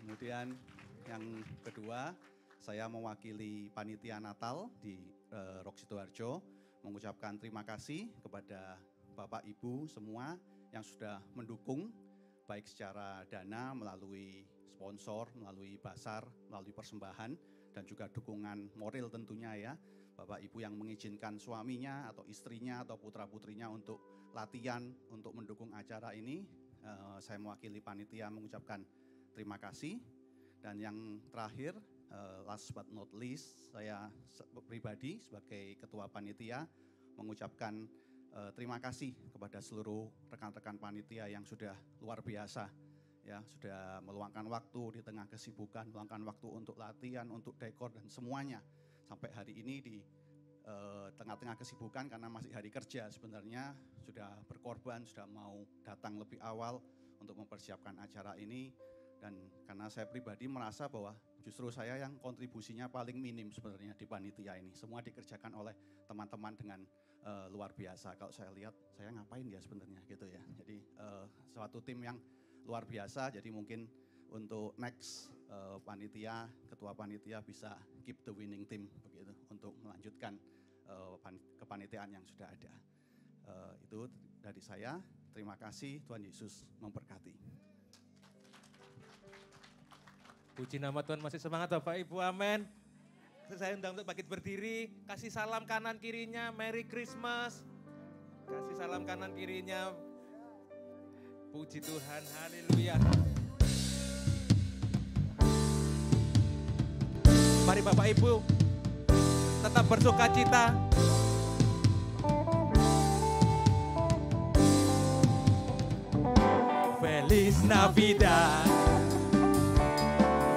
Kemudian yang kedua, saya mewakili panitia Natal di Rock Sidoarjo mengucapkan terima kasih kepada Bapak Ibu semua yang sudah mendukung baik secara dana melalui sponsor, melalui basar, melalui persembahan dan juga dukungan moral tentunya ya. Bapak Ibu yang mengizinkan suaminya atau istrinya atau putra-putrinya untuk latihan untuk mendukung acara ini, saya mewakili panitia mengucapkan terima kasih. Dan yang terakhir, last but not least, saya pribadi sebagai ketua panitia mengucapkan terima kasih kepada seluruh rekan-rekan panitia yang sudah luar biasa, ya sudah meluangkan waktu di tengah kesibukan, meluangkan waktu untuk latihan, untuk dekor dan semuanya. Sampai hari ini di tengah-tengah kesibukan karena masih hari kerja sebenarnya sudah berkorban, sudah mau datang lebih awal untuk mempersiapkan acara ini. Dan karena saya pribadi merasa bahwa justru saya yang kontribusinya paling minim sebenarnya di panitia ini. Semua dikerjakan oleh teman-teman dengan luar biasa. Kalau saya lihat, saya ngapain ya sebenarnya gitu ya. Jadi suatu tim yang luar biasa, jadi mungkin untuk next panitia, ketua panitia bisa keep the winning team begitu untuk melanjutkan kepanitiaan yang sudah ada. Itu dari saya, terima kasih, Tuhan Yesus memberkati. Puji nama Tuhan, masih semangat Bapak Ibu, amin. Saya undang untuk bangkit berdiri, kasih salam kanan kirinya, Merry Christmas. Kasih salam kanan kirinya, puji Tuhan, haleluya. Mari Bapak Ibu, tetap bersuka cita. Feliz Navidad.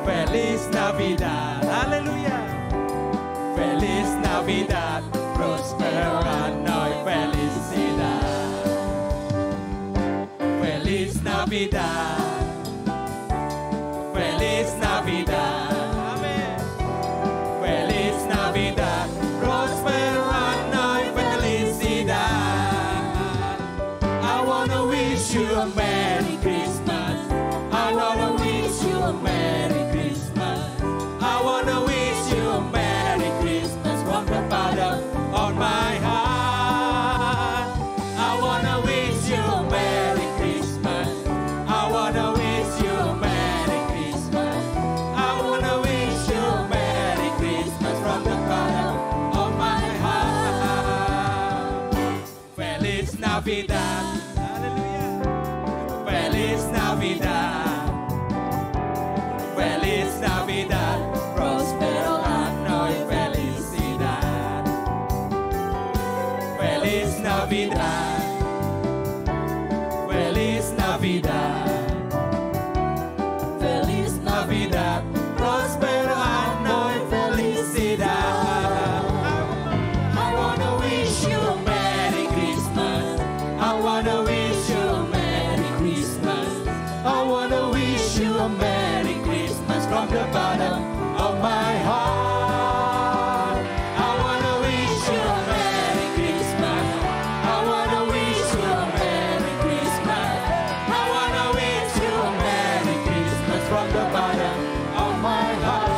Feliz Navidad, aleluya. Feliz Navidad, prospero año y felicidad. Feliz Navidad, Feliz Navidad, amén. Feliz Navidad, prospero año y felicidad. I wanna wish you a Merry Christmas. I wanna wish you a Merry Christmas. I wanna wish you a Merry Christmas from the bottom of my heart. I wanna wish you a Merry Christmas. I wanna wish you a Merry Christmas. I wanna wish you a Merry Christmas from the bottom of my heart. Feliz Navidad. Hallelujah. Feliz Navidad. Feliz Navidad, prospero año y felicidad. Feliz Navidad. from the bottom of my heart. I wanna wish you a Merry Christmas. I wanna wish you a Merry Christmas. I wanna wish you a Merry Christmas from the bottom of my heart.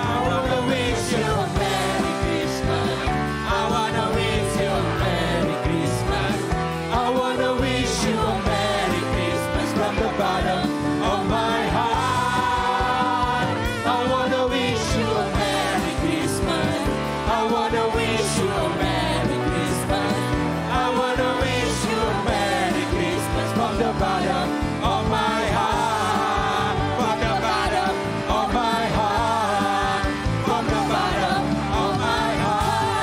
I wanna wish you a Merry Christmas. I wanna wish you a Merry Christmas. I wanna wish you a Merry Christmas from the bottom of my heart. I wanna wish you a Merry Christmas. I wanna wish you a Merry Christmas. I wanna wish you a Merry Christmas from the bottom of my heart. From the bottom of my heart. From the bottom of my heart.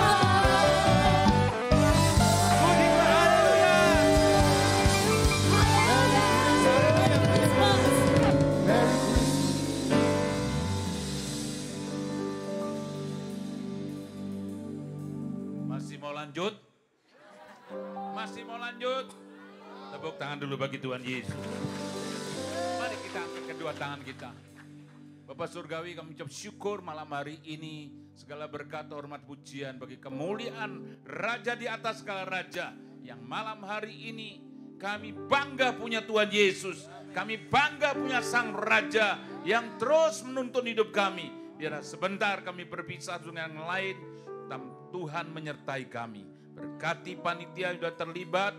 Masih mau lanjut? Masih mau lanjut? Tepuk tangan dulu bagi Tuhan Yesus. Mari kita angkat kedua tangan kita. Bapak Surgawi, kami ucap syukur malam hari ini. Segala berkat, hormat, pujian bagi kemuliaan Raja di atas segala raja. Yang malam hari ini kami bangga punya Tuhan Yesus. Kami bangga punya Sang Raja yang terus menuntun hidup kami. Biar sebentar kami berpisah dengan yang lain, Tuhan menyertai kami. Berkati panitia yang sudah terlibat,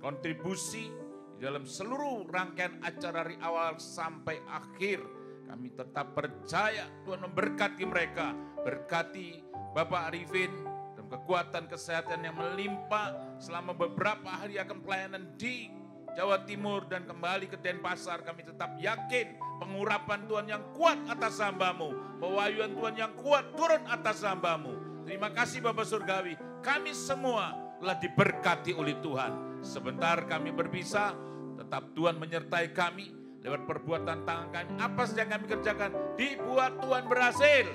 kontribusi di dalam seluruh rangkaian acara dari awal sampai akhir. Kami tetap percaya Tuhan memberkati mereka. Berkati Bapak Arifin dan kekuatan kesehatan yang melimpah selama beberapa hari akan pelayanan di Jawa Timur dan kembali ke Denpasar. Kami tetap yakin pengurapan Tuhan yang kuat atas hamba-Mu, pewahyuan Tuhan yang kuat turun atas hamba-Mu. Terima kasih Bapak Surgawi, kami semua telah diberkati oleh Tuhan. Sebentar kami berpisah, tetap Tuhan menyertai kami lewat perbuatan tangan kami. Apa saja yang kami kerjakan, dibuat Tuhan berhasil.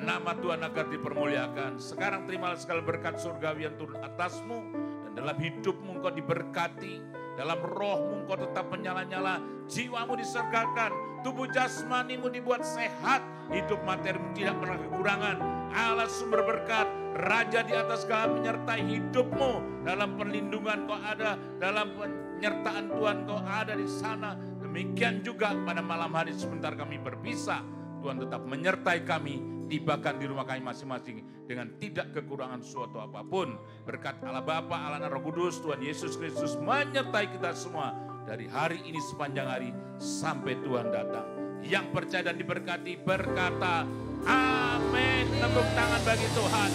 Nama Tuhan agar dipermuliakan. Sekarang terimalah segala berkat surgawi yang turun atasmu. Dan dalam hidupmu engkau diberkati. Dalam rohmu engkau tetap menyala-nyala. Jiwamu disergakan. Tubuh jasmanimu dibuat sehat. Hidup materimu tidak pernah kekurangan. Allah sumber berkat, Raja di atas segala menyertai hidupmu. Dalam perlindungan kau ada, dalam penyertaan Tuhan kau ada di sana. Demikian juga pada malam hari sebentar kami berpisah, Tuhan tetap menyertai kami, tibakan di rumah kami masing-masing dengan tidak kekurangan suatu apapun. Berkat Allah Bapa, Allah dan Roh Kudus, Tuhan Yesus Kristus menyertai kita semua dari hari ini sepanjang hari sampai Tuhan datang. Yang percaya dan diberkati berkata, amin. Tepuk tangan bagi Tuhan.